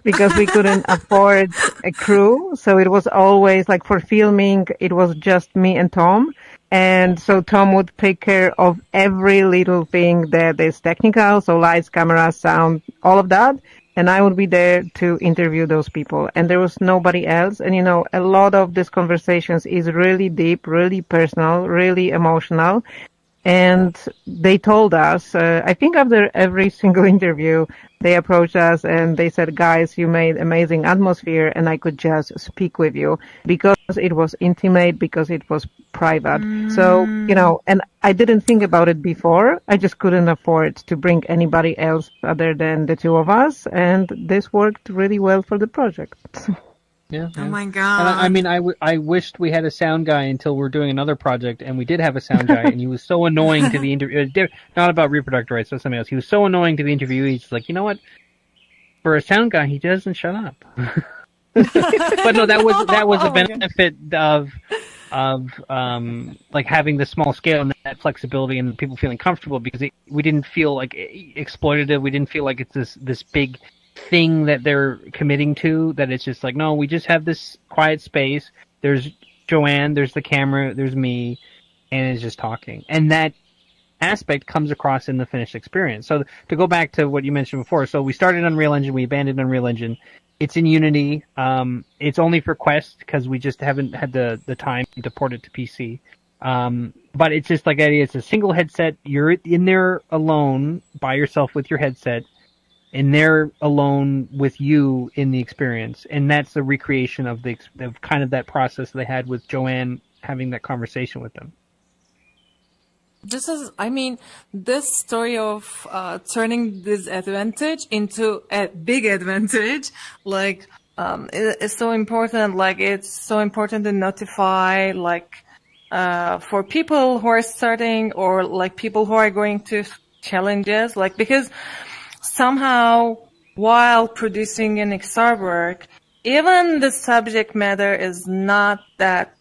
Speaker 2: Because we couldn't afford a crew. So it was always like, for filming, it was just me and Tom. And so Tom would take care of every little thing that is technical, so lights, camera, sound, all of that. And I would be there to interview those people. And there was nobody else. And, you know, a lot of these conversations is really deep, really personal, really emotional. And they told us, I think after every single interview, they approached us and they said, guys, you made amazing atmosphere and I could just speak with you, because it was intimate, because it was private. So, you know, and I didn't think about it before. I just couldn't afford to bring anybody else other than the two of us. And this worked really well for the project.
Speaker 12: Yeah.
Speaker 1: Oh my God.
Speaker 12: And I mean, I wished we had a sound guy until we're doing another project, and we did have a sound guy, and he was so annoying to the interview. Not about reproductive rights, but something else. He was so annoying to the interviewee. He's like, you know what? For a sound guy, he doesn't shut up. But no, that was a benefit of like having the small scale and that flexibility and people feeling comfortable, because we didn't feel like exploitative. We didn't feel like it's this big thing that they're committing to, that it's just like, no, we just have this quiet space. There's Joanne, there's the camera, there's me, and it's just talking. And that aspect comes across in the finished experience. So to go back to what you mentioned before, so we started Unreal Engine, we abandoned Unreal Engine. It's in Unity. It's only for Quest because we just haven't had the time to port it to PC. But it's just like, it's a single headset. You're in there alone by yourself with your headset, and they're alone with you in the experience. And that's the recreation of kind of that process they had with Joanne having that conversation with them.
Speaker 1: This story of turning this advantage into a big advantage, is so important. Like, it's so important to notify, for people who are starting, or like people who are going to challenges, because somehow while producing an XR work, even the subject matter is not that,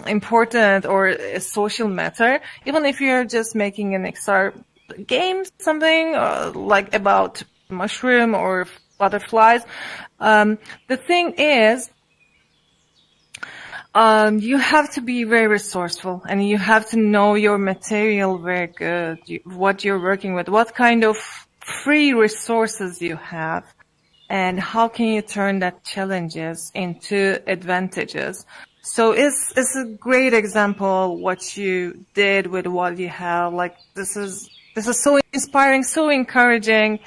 Speaker 1: important or a social matter. Even if you're just making an XR game, something about mushroom or butterflies, the thing is, you have to be very resourceful, and you have to know your material very good, what you're working with, what kind of free resources you have, and how can you turn that challenges into advantages. So it's a great example what you did with what you have. This is so inspiring, so encouraging.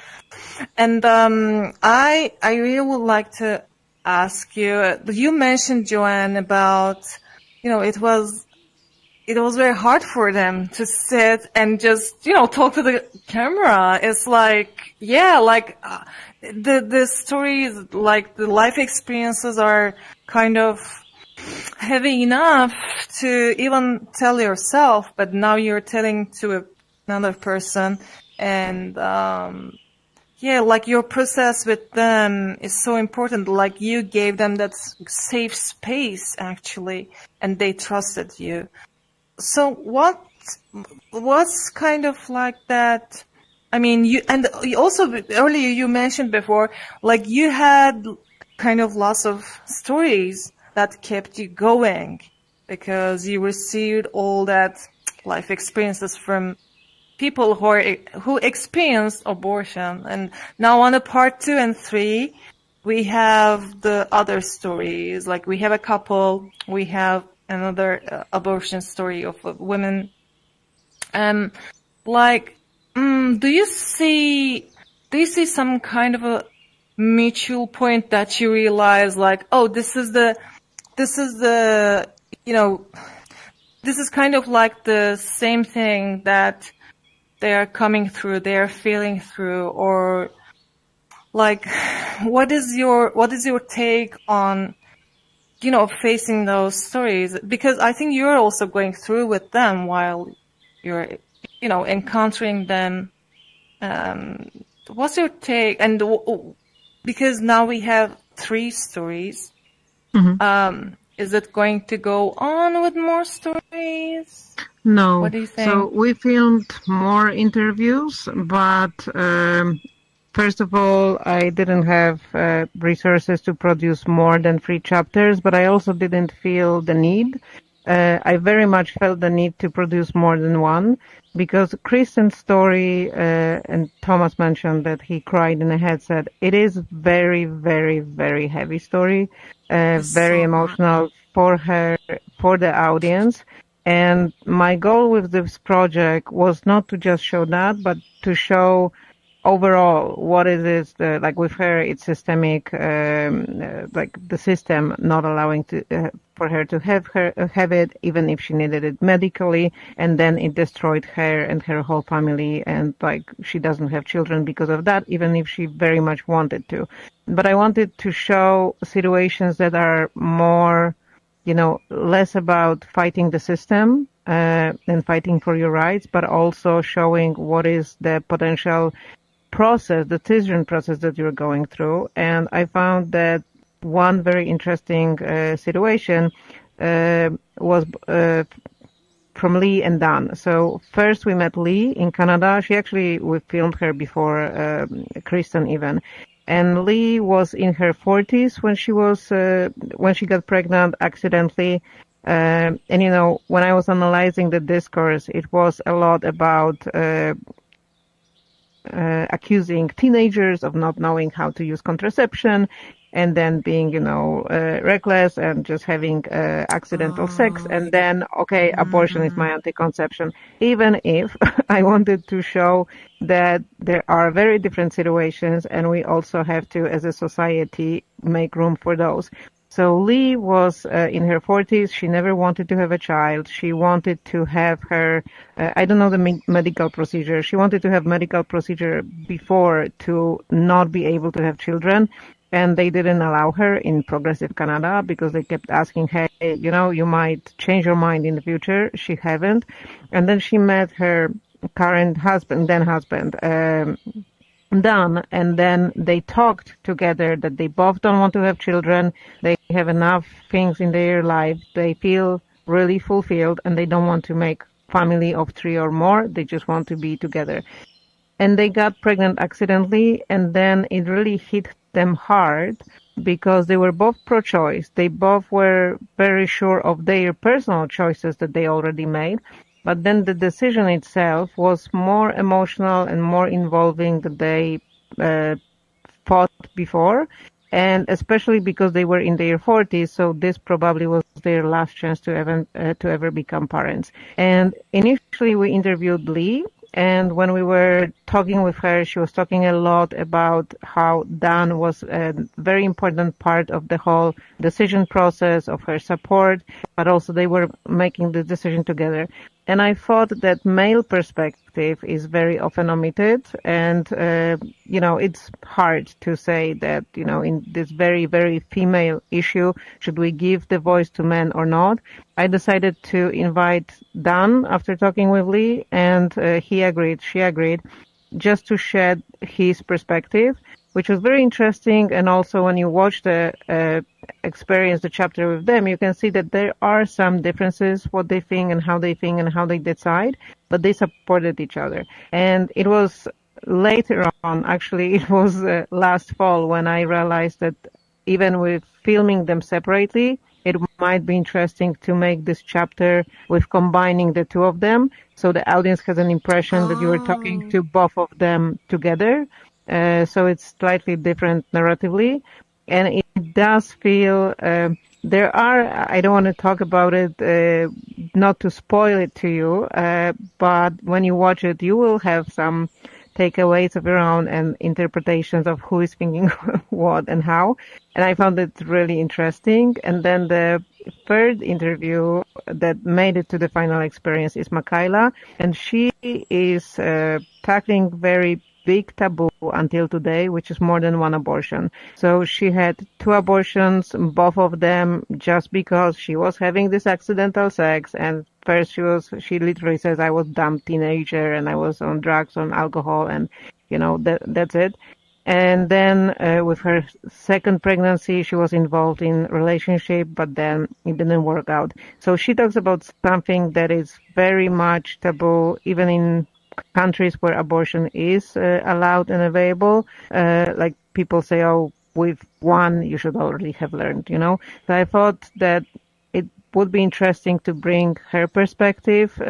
Speaker 1: And I really would like to ask you, you mentioned, Joanne, about, it was very hard for them to sit and just, talk to the camera. It's the stories, the life experiences are kind of heavy enough to even tell yourself, but now you're telling to another person, and your process with them is so important. You gave them that safe space, actually, and they trusted you. So what's kind of like that? You also earlier you mentioned before, you had kind of lots of stories that kept you going because you received all that life experiences from people who experienced abortion. And now on the part 2 and 3, we have the other stories. Like we have a couple, we have another abortion story of women. Do you see some kind of a mutual point that you realize, like, oh, this is kind of like the same thing that they are coming through, they are feeling through, or like, what is your take on, facing those stories? Because I think you're also going through with them while you're, encountering them. What's your take? And because now we have 3 stories, is it going to go on with more stories?
Speaker 2: No.
Speaker 1: What do you think?
Speaker 2: So we filmed more interviews, but first of all, I didn't have resources to produce more than 3 chapters, but I also didn't feel the need. I very much felt the need to produce more than 1, because Kristen's story, and Thomas mentioned that he cried in a headset, it is very, very, very heavy story, very emotional for her, for the audience. And my goal with this project was not to just show that, but to show overall what it is, like with her, it's systemic, like the system not allowing for her to have it, even if she needed it medically, and then it destroyed her and her whole family, and like she doesn't have children because of that, even if she very much wanted to. But I wanted to show situations that are more, less about fighting the system and fighting for your rights, but also showing what is the potential process, the decision process that you're going through. And I found that one very interesting situation was from Lee and Dan. So first we met Lee in Canada. We filmed her before Kristen even. And Lee was in her 40s when she got pregnant accidentally. And when I was analyzing the discourse, it was a lot about accusing teenagers of not knowing how to use contraception, and then being, reckless and just having accidental sex, and then, okay, abortion is my anti-conception. Even if I wanted to show that there are very different situations, and we also have to, as a society, make room for those. So Lee was in her 40s. She never wanted to have a child. She wanted to have her, I don't know the medical procedure. She wanted to have medical procedure before to not be able to have children. And they didn't allow her in progressive Canada because they kept asking, hey, you might change your mind in the future. She haven't. And then she met her current husband, Dan, and then they talked together that they both don't want to have children. They have enough things in their life. They feel really fulfilled, and they don't want to make family of 3 or more. They just want to be together. And they got pregnant accidentally, and then it really hit them hard because they were both pro-choice. They both were very sure of their personal choices that they already made. But then the decision itself was more emotional and more involving than they thought before. And especially because they were in their 40s, so this probably was their last chance to ever become parents. And initially we interviewed Lee, and when we were talking with her, she was talking a lot about how Dan was a very important part of the whole decision process, of her support, but also they were making the decision together. And I thought that male perspective is very often omitted, and it's hard to say that in this very, very female issue, should we give the voice to men or not? I decided to invite Dan after talking with Lee, and she agreed, just to shed his perspective, which was very interesting. And also when you watch the chapter with them, you can see that there are some differences, what they think and how they decide, but they supported each other. And it was later on, actually, it was last fall when I realized that even with filming them separately, it might be interesting to make this chapter with combining the two of them, so the audience has an impression that you were talking to both of them together. So it's slightly different narratively, and it does feel there are. I don't want to talk about it, not to spoil it to you, but when you watch it, you will have some takeaways of your own and interpretations of who is thinking what and how. And I found it really interesting. And then the third interview that made it to the final experience is Makaila, and she is tackling very big taboo until today, which is more than one abortion. So she had 2 abortions, both of them just because she was having this accidental sex. And first she literally says, I was a dumb teenager and I was on drugs, on alcohol, and that's it. And then with her second pregnancy, she was involved in relationship, but then it didn't work out. So she talks about something that is very much taboo, even in countries where abortion is allowed and available. Like people say, oh, with one, you should already have learned, So I thought that it would be interesting to bring her perspective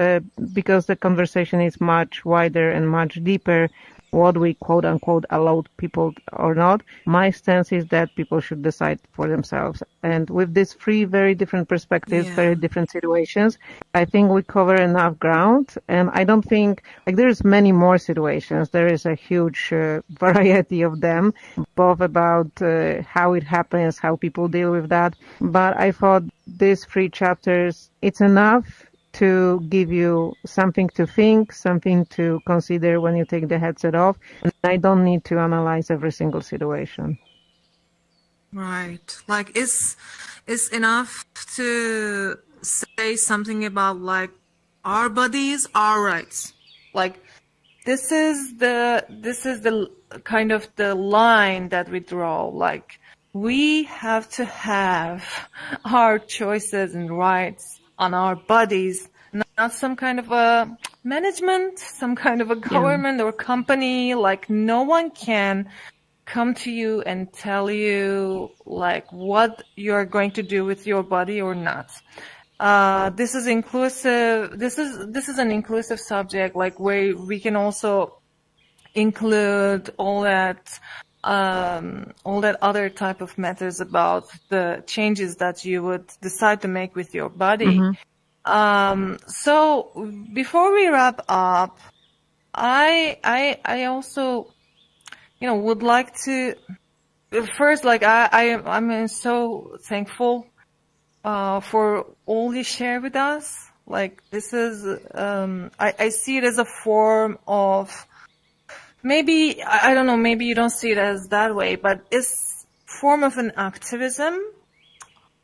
Speaker 2: because the conversation is much wider and much deeper. What we quote unquote allowed people or not. My stance is that people should decide for themselves. And with these 3 very different perspectives, very different situations, I think we cover enough ground. And I don't think, there's many more situations. There is a huge variety of them, both about how it happens, how people deal with that. But I thought these 3 chapters, it's enough to give you something to think, something to consider when you take the headset off. And I don't need to analyze every single situation.
Speaker 1: Right. It's enough to say something about our bodies, our rights. This is the kind of the line that we draw. We have to have our choices and rights on our bodies, not some kind of a management, some kind of a government or company. No one can come to you and tell you what you're going to do with your body or not. This is inclusive. This is an inclusive subject, where we can also include all that other type of matters about the changes that you would decide to make with your body. So before we wrap up, I also, would like to first, I'm so thankful for all you share with us. This is, I see it as a form of, maybe, I don't know, maybe you don't see it as that way, but it's form of an activism.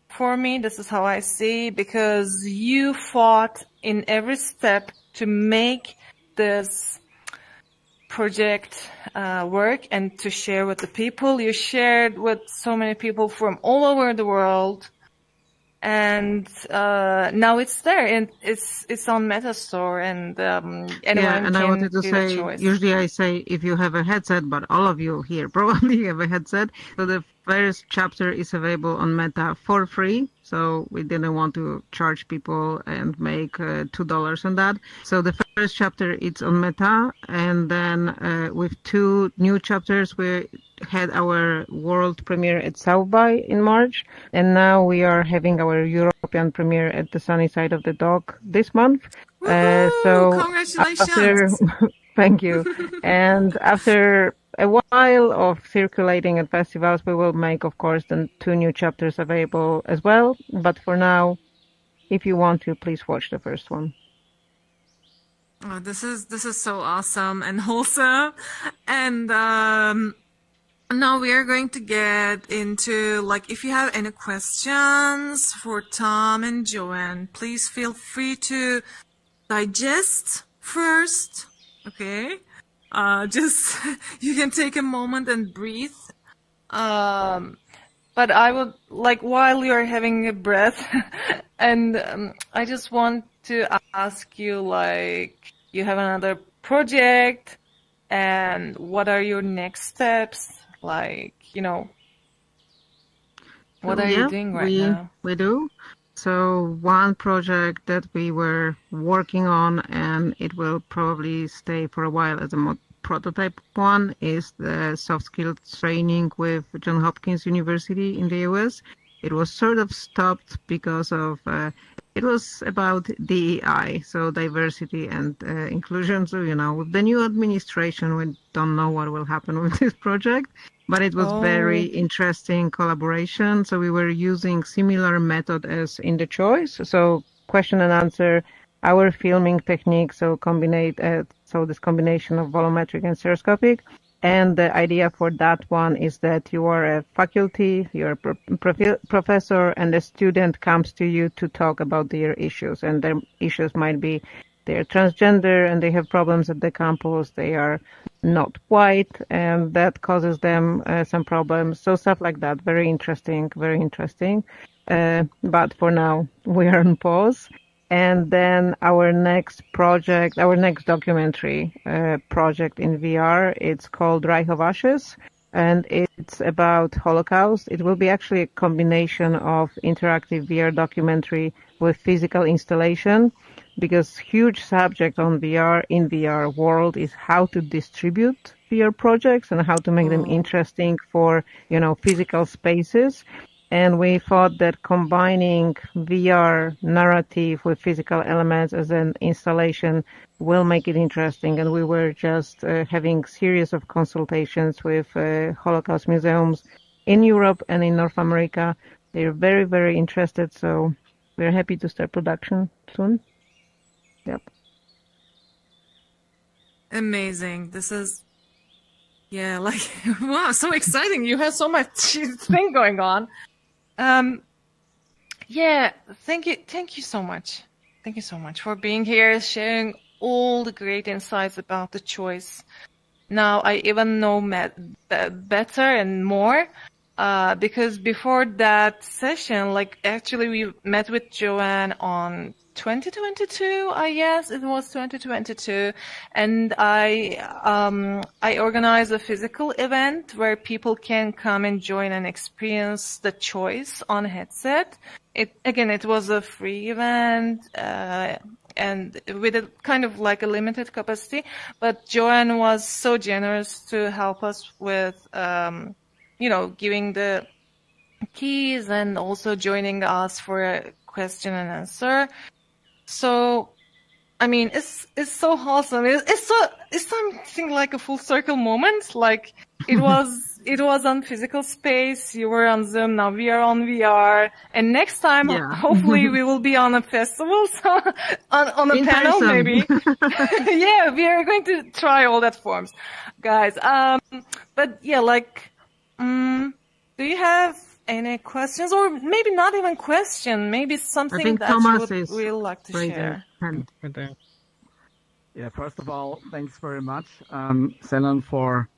Speaker 1: For me, this is how I see, because you fought in every step to make this project work and to share with the people. You shared with so many people from all over the world. And now it's there, and it's on Metastore, and anyone
Speaker 2: and
Speaker 1: can
Speaker 2: I wanted to
Speaker 1: do
Speaker 2: say,
Speaker 1: the choice.
Speaker 2: usually I say if you have a headset, but all of you here probably have a headset. So the first chapter is available on Meta for free. So we didn't want to charge people and make $2 on that. So the first chapter, it's on Meta, and then with 2 new chapters, we had our world premiere at South by in March, and now we are having our European premiere at the Sunny Side of the Dog this month. So
Speaker 1: congratulations!
Speaker 2: Thank you. And after a while of circulating at festivals, we will make, of course, the 2 new chapters available as well. But for now, if you want to, please watch the first one.
Speaker 1: Oh, this is so awesome and wholesome, and now we are going to get into, if you have any questions for Tom and Joanne, please feel free to digest first, okay? Just, you can take a moment and breathe. But I would, while you're having a breath, and I just want to ask you, you have another project, and what are your next steps? What
Speaker 2: So,
Speaker 1: are you doing right now?
Speaker 2: We do. So one project that we were working on, and it will probably stay for a while as a prototype one, is the soft skills training with Johns Hopkins University in the US. It was sort of stopped because of it was about DEI, so diversity and inclusion. So, with the new administration, we don't know what will happen with this project, but it was very interesting collaboration. So we were using similar method as in the choice. So question and answer, our filming technique. So this combination of volumetric and stereoscopic. And the idea for that one is that you are a faculty, you're a professor, and a student comes to you to talk about their issues. And their issues might be they're transgender and they have problems at the campus, they are not white, and that causes them some problems. So stuff like that. Very interesting, very interesting. But for now, we are on pause. And then our next documentary project in VR, it's called Reich of Ashes, and it's about Holocaust. It will be actually a combination of interactive VR documentary with physical installation, because huge subject on VR in VR world is how to distribute VR projects and how to make them interesting for, physical spaces. And we thought that combining VR narrative with physical elements as an installation will make it interesting. And we were just having series of consultations with Holocaust museums in Europe and in North America. They're very, very interested. So we're happy to start production soon. Yep.
Speaker 1: Amazing. This is, wow, so exciting. You have so much thing going on. Thank you so much. Thank you so much for being here, sharing all the great insights about the choice. Now I even know better and more, because before that session, actually we met with Joanne on 2022, yes, it was 2022, and I organized a physical event where people can come and join and experience the choice on headset. It was a free event, and with a kind of like a limited capacity, but Joanne was so generous to help us with, giving the keys and also joining us for a question and answer. So, it's so awesome. It's something like a full circle moment. Like it was on physical space. You were on Zoom. Now we are on VR. And next time, hopefully we will be on a festival, so on a
Speaker 2: in
Speaker 1: panel,
Speaker 2: person.
Speaker 1: maybe. Yeah, we are going to try all that forms, guys. But do you have any questions, or maybe not even question, maybe something that
Speaker 2: Thomas
Speaker 1: you would really like to share?
Speaker 3: Right there. Yeah, first of all, thanks very much, Selen, for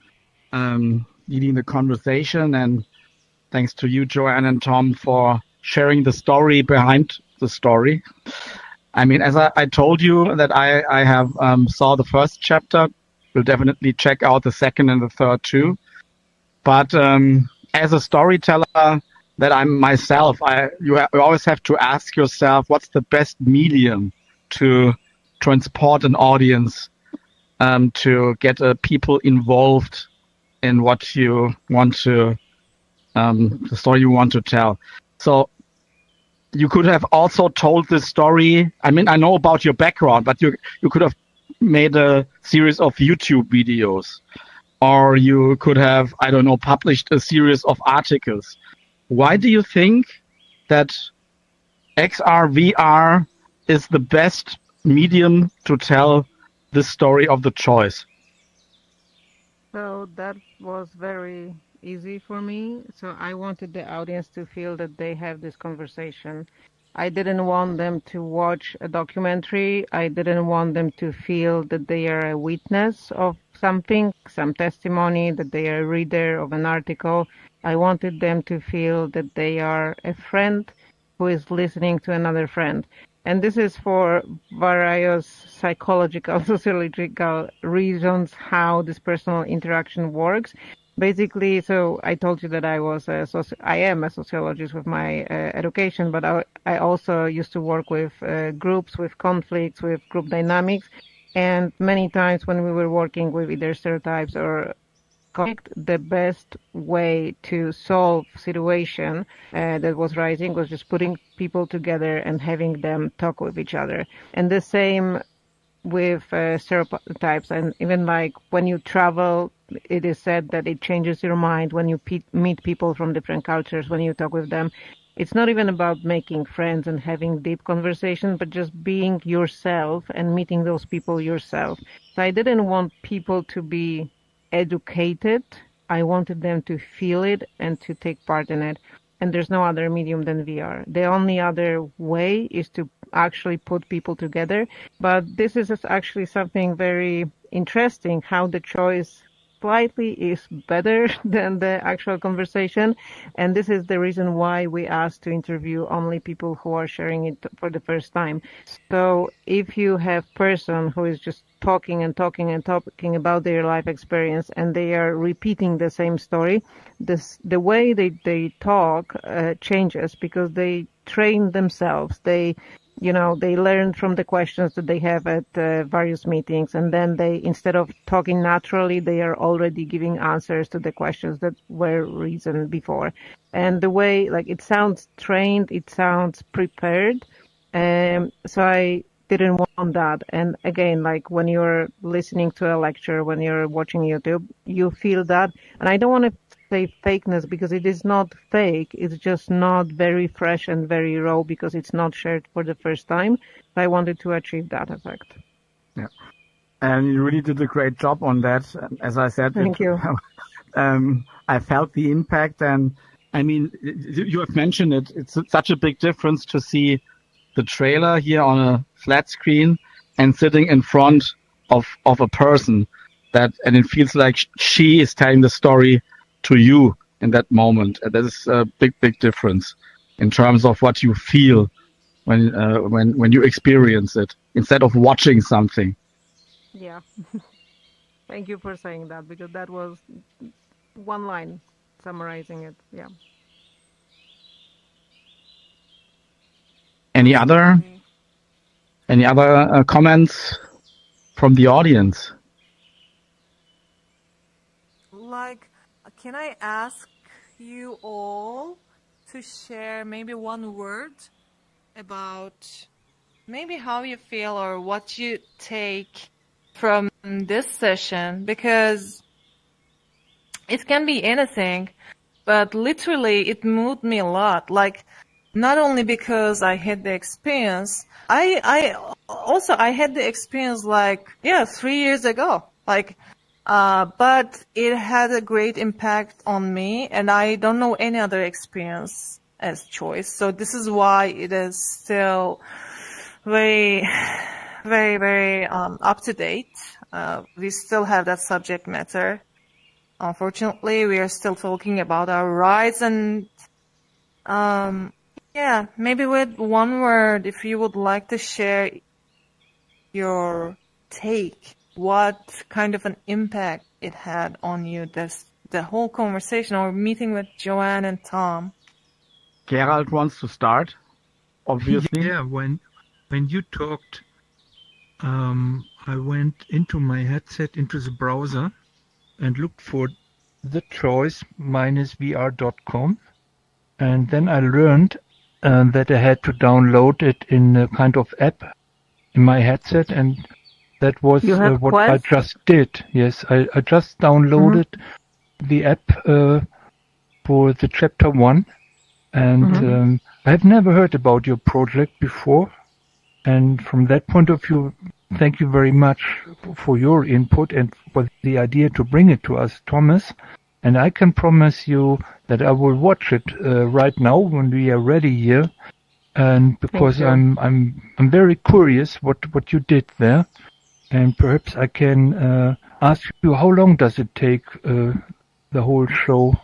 Speaker 3: leading the conversation, and thanks to you, Joanne and Tom, for sharing the story behind the story. As I told you that I have saw the first chapter, we'll definitely check out the second and the third too. But as a storyteller that I'm myself, you always have to ask yourself, what's the best medium to transport an audience, to get people involved in what you want to, the story you want to tell. So you could have also told this story. I know about your background, but you could have made a series of YouTube videos. Or you could have, published a series of articles. Why do you think that XR, VR is the best medium to tell the story of the choice?
Speaker 2: So that was very easy for me. So I wanted the audience to feel that they have this conversation. I didn't want them to watch a documentary. I didn't want them to feel that they are a witness of something, some testimony, that they are a reader of an article. I wanted them to feel that they are a friend who is listening to another friend. And this is for various psychological, sociological reasons how this personal interaction works. Basically, so I told you that I am a sociologist with my education, but I also used to work with groups, with conflicts, with group dynamics. And many times when we were working with either stereotypes or conflict, the best way to solve situation that was rising was just putting people together and having them talk with each other. And the same with stereotypes. And even like when you travel, it is said that it changes your mind when you meet people from different cultures, when you talk with them. It's not even about making friends and having deep conversation, but just being yourself and meeting those people yourself. So I didn't want people to be educated. I wanted them to feel it and to take part in it. And there's no other medium than VR. The only other way is to actually put people together. But this is actually something very interesting, how the choice slightly is better than the actual conversation. And this is the reason why we asked to interview only people who are sharing it for the first time. So if you have person who is just talking and talking and talking about their life experience and they are repeating the same story, the way they talk changes because they train themselves. They learn from the questions that they have at various meetings, and then instead of talking naturally, they are already giving answers to the questions that were reasoned before. And the way, like, it sounds trained, it sounds prepared. So I didn't want that. And again, like when you're listening to a lecture, when you're watching YouTube, you feel that. And I don't want to say fakeness because it is not fake. It's just not very fresh and very raw because it's not shared for the first time. I wanted to achieve that effect.
Speaker 3: Yeah. And you really did a great job on that. As I said,
Speaker 2: thank you.
Speaker 3: I felt the impact, and I mean, you have mentioned it. It's such a big difference to see the trailer here on a flat screen and sitting in front of a person and it feels like she is telling the story to you in that moment. And that is a big difference in terms of what you feel when you experience it instead of watching something.
Speaker 2: Yeah. Thank you for saying that, because that was one line summarizing it. Yeah.
Speaker 3: Any other comments from the audience?
Speaker 1: Like, can I ask you all to share maybe one word about maybe how you feel or what you take from this session? Because it can be anything, but literally it moved me a lot. Like, not only because I had the experience, I had the experience 3 years ago. But it had a great impact on me, and I don't know any other experience as choice. So this is why it is still very, very, very up to date. We still have that subject matter. Unfortunately, we are still talking about our rights, and yeah, maybe with one word, if you would like to share your take, what kind of an impact it had on you, the whole conversation or meeting with Joanne and Tom.
Speaker 3: Gerald wants to start, obviously.
Speaker 9: Yeah, when you talked, I went into my headset, into the browser, and looked for the choice-vr.com. And then I learned that I had to download it in a kind of app in my headset, and that was what I just did. Yes, I just downloaded the app for the chapter 1, and I have never heard about your project before. And from that point of view, thank you very much for your input and for the idea to bring it to us, Thomas. And I can promise you that I will watch it right now when we are ready here, and because I'm very curious what you did there, and perhaps I can ask you, how long does it take the whole show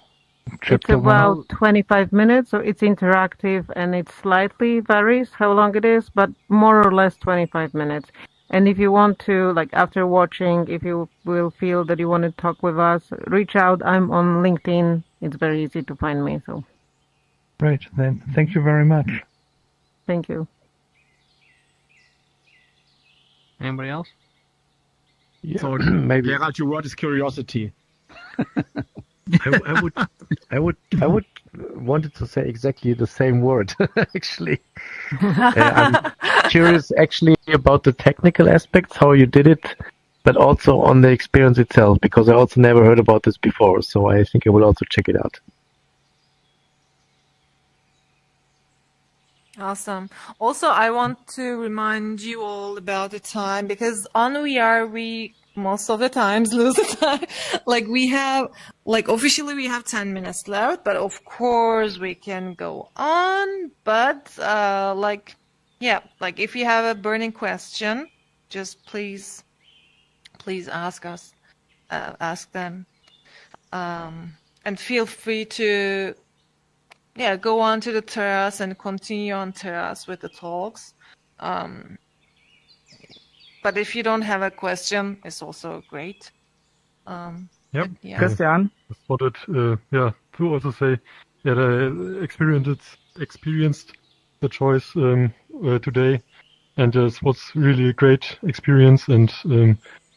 Speaker 2: It's about 25 minutes, so it's interactive and it slightly varies how long it is, but more or less 25 minutes. And if you want to, like after watching, if you will feel that you want to talk with us, reach out. I'm on LinkedIn. It's very easy to find me. So.
Speaker 9: Great. Then thank you very much.
Speaker 2: Thank you.
Speaker 12: Anybody else?
Speaker 10: Yeah,
Speaker 3: So
Speaker 10: maybe.
Speaker 3: Gerald, you wrote his curiosity.
Speaker 10: I would wanted to say exactly the same word actually. I'm curious actually about the technical aspects, how you did it, but also on the experience itself, because I also never heard about this before, so I think I will also check it out.
Speaker 1: Awesome. Also, I want to remind you all about the time, because on VR we most of the times lose the time. Like we have, like officially we have 10 minutes left, but of course we can go on. But like, yeah, like if you have a burning question, just please ask us, ask them, and feel free to. Yeah, go on to the terrace and continue on terrace with the talks. But if you don't have a question, it's also great.
Speaker 11: Yep.
Speaker 1: Yeah.
Speaker 3: Christian?
Speaker 11: I wanted, to also say that I experienced the choice today, and it was really a great experience. And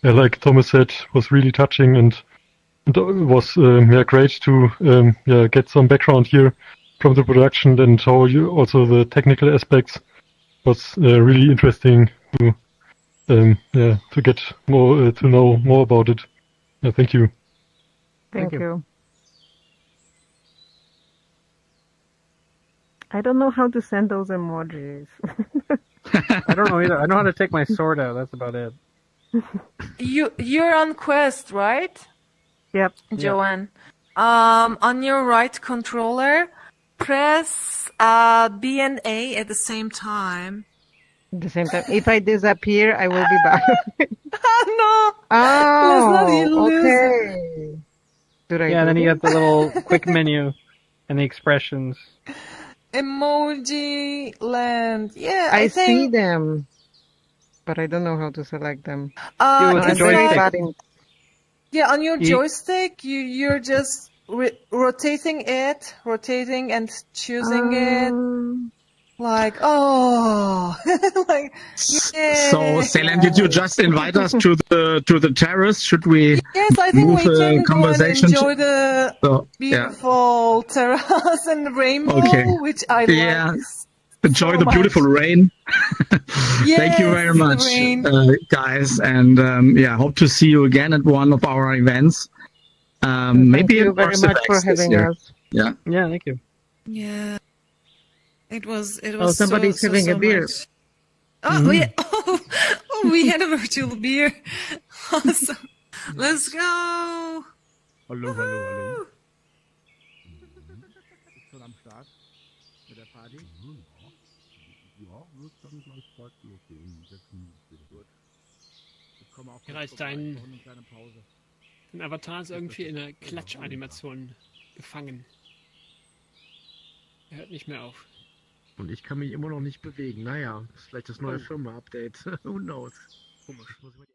Speaker 11: like Thomas said, was really touching, and it was great to get some background here from the production, and how you also the technical aspects was really interesting to get more to know more about it. Thank you.
Speaker 2: Thank you. I don't know how to send those emojis.
Speaker 12: I don't know either. I know how to take my sword out. That's about it.
Speaker 1: You're on Quest, right?
Speaker 2: Yep.
Speaker 1: Joanne. On your right controller, press B and A at the same time.
Speaker 2: At the same time. If I disappear, I will be back.
Speaker 1: No.
Speaker 2: Oh, okay.
Speaker 12: Yeah, then you got the little quick menu and the expressions.
Speaker 1: Emoji land. Yeah,
Speaker 2: I
Speaker 1: think...
Speaker 2: see them, but I don't know how to select them.
Speaker 1: Yeah, on your joystick, you're just rotating and choosing it. Like, oh, like, yeah.
Speaker 3: So, Selen, did you just invite us to the terrace? Should we?
Speaker 1: Yes, I think
Speaker 3: move
Speaker 1: we can
Speaker 3: conversation
Speaker 1: go and enjoy the beautiful terrace and the rainbow, which I like.
Speaker 3: Enjoy the beautiful rain. Thank you very much, guys, and hope to see you again at one of our events. Maybe
Speaker 2: thank you very much for having us.
Speaker 12: Yeah, thank you.
Speaker 1: Yeah. It was.
Speaker 2: Oh, somebody's having a beer.
Speaker 1: Much. Oh, yeah. Oh, we had a virtual beer. Awesome. Let's go.
Speaker 3: Hallo, hallo, hallo. Ist schon am Start mit der Party? Ja, wird dann gleich bald losgehen.
Speaker 15: Dein Avatar ist irgendwie in einer Klatschanimation gefangen. Er hört nicht mehr auf.
Speaker 10: Und ich kann mich immer noch nicht bewegen. Naja, das ist vielleicht das neue Firmware-Update. Who knows? Komisch. Muss ich mal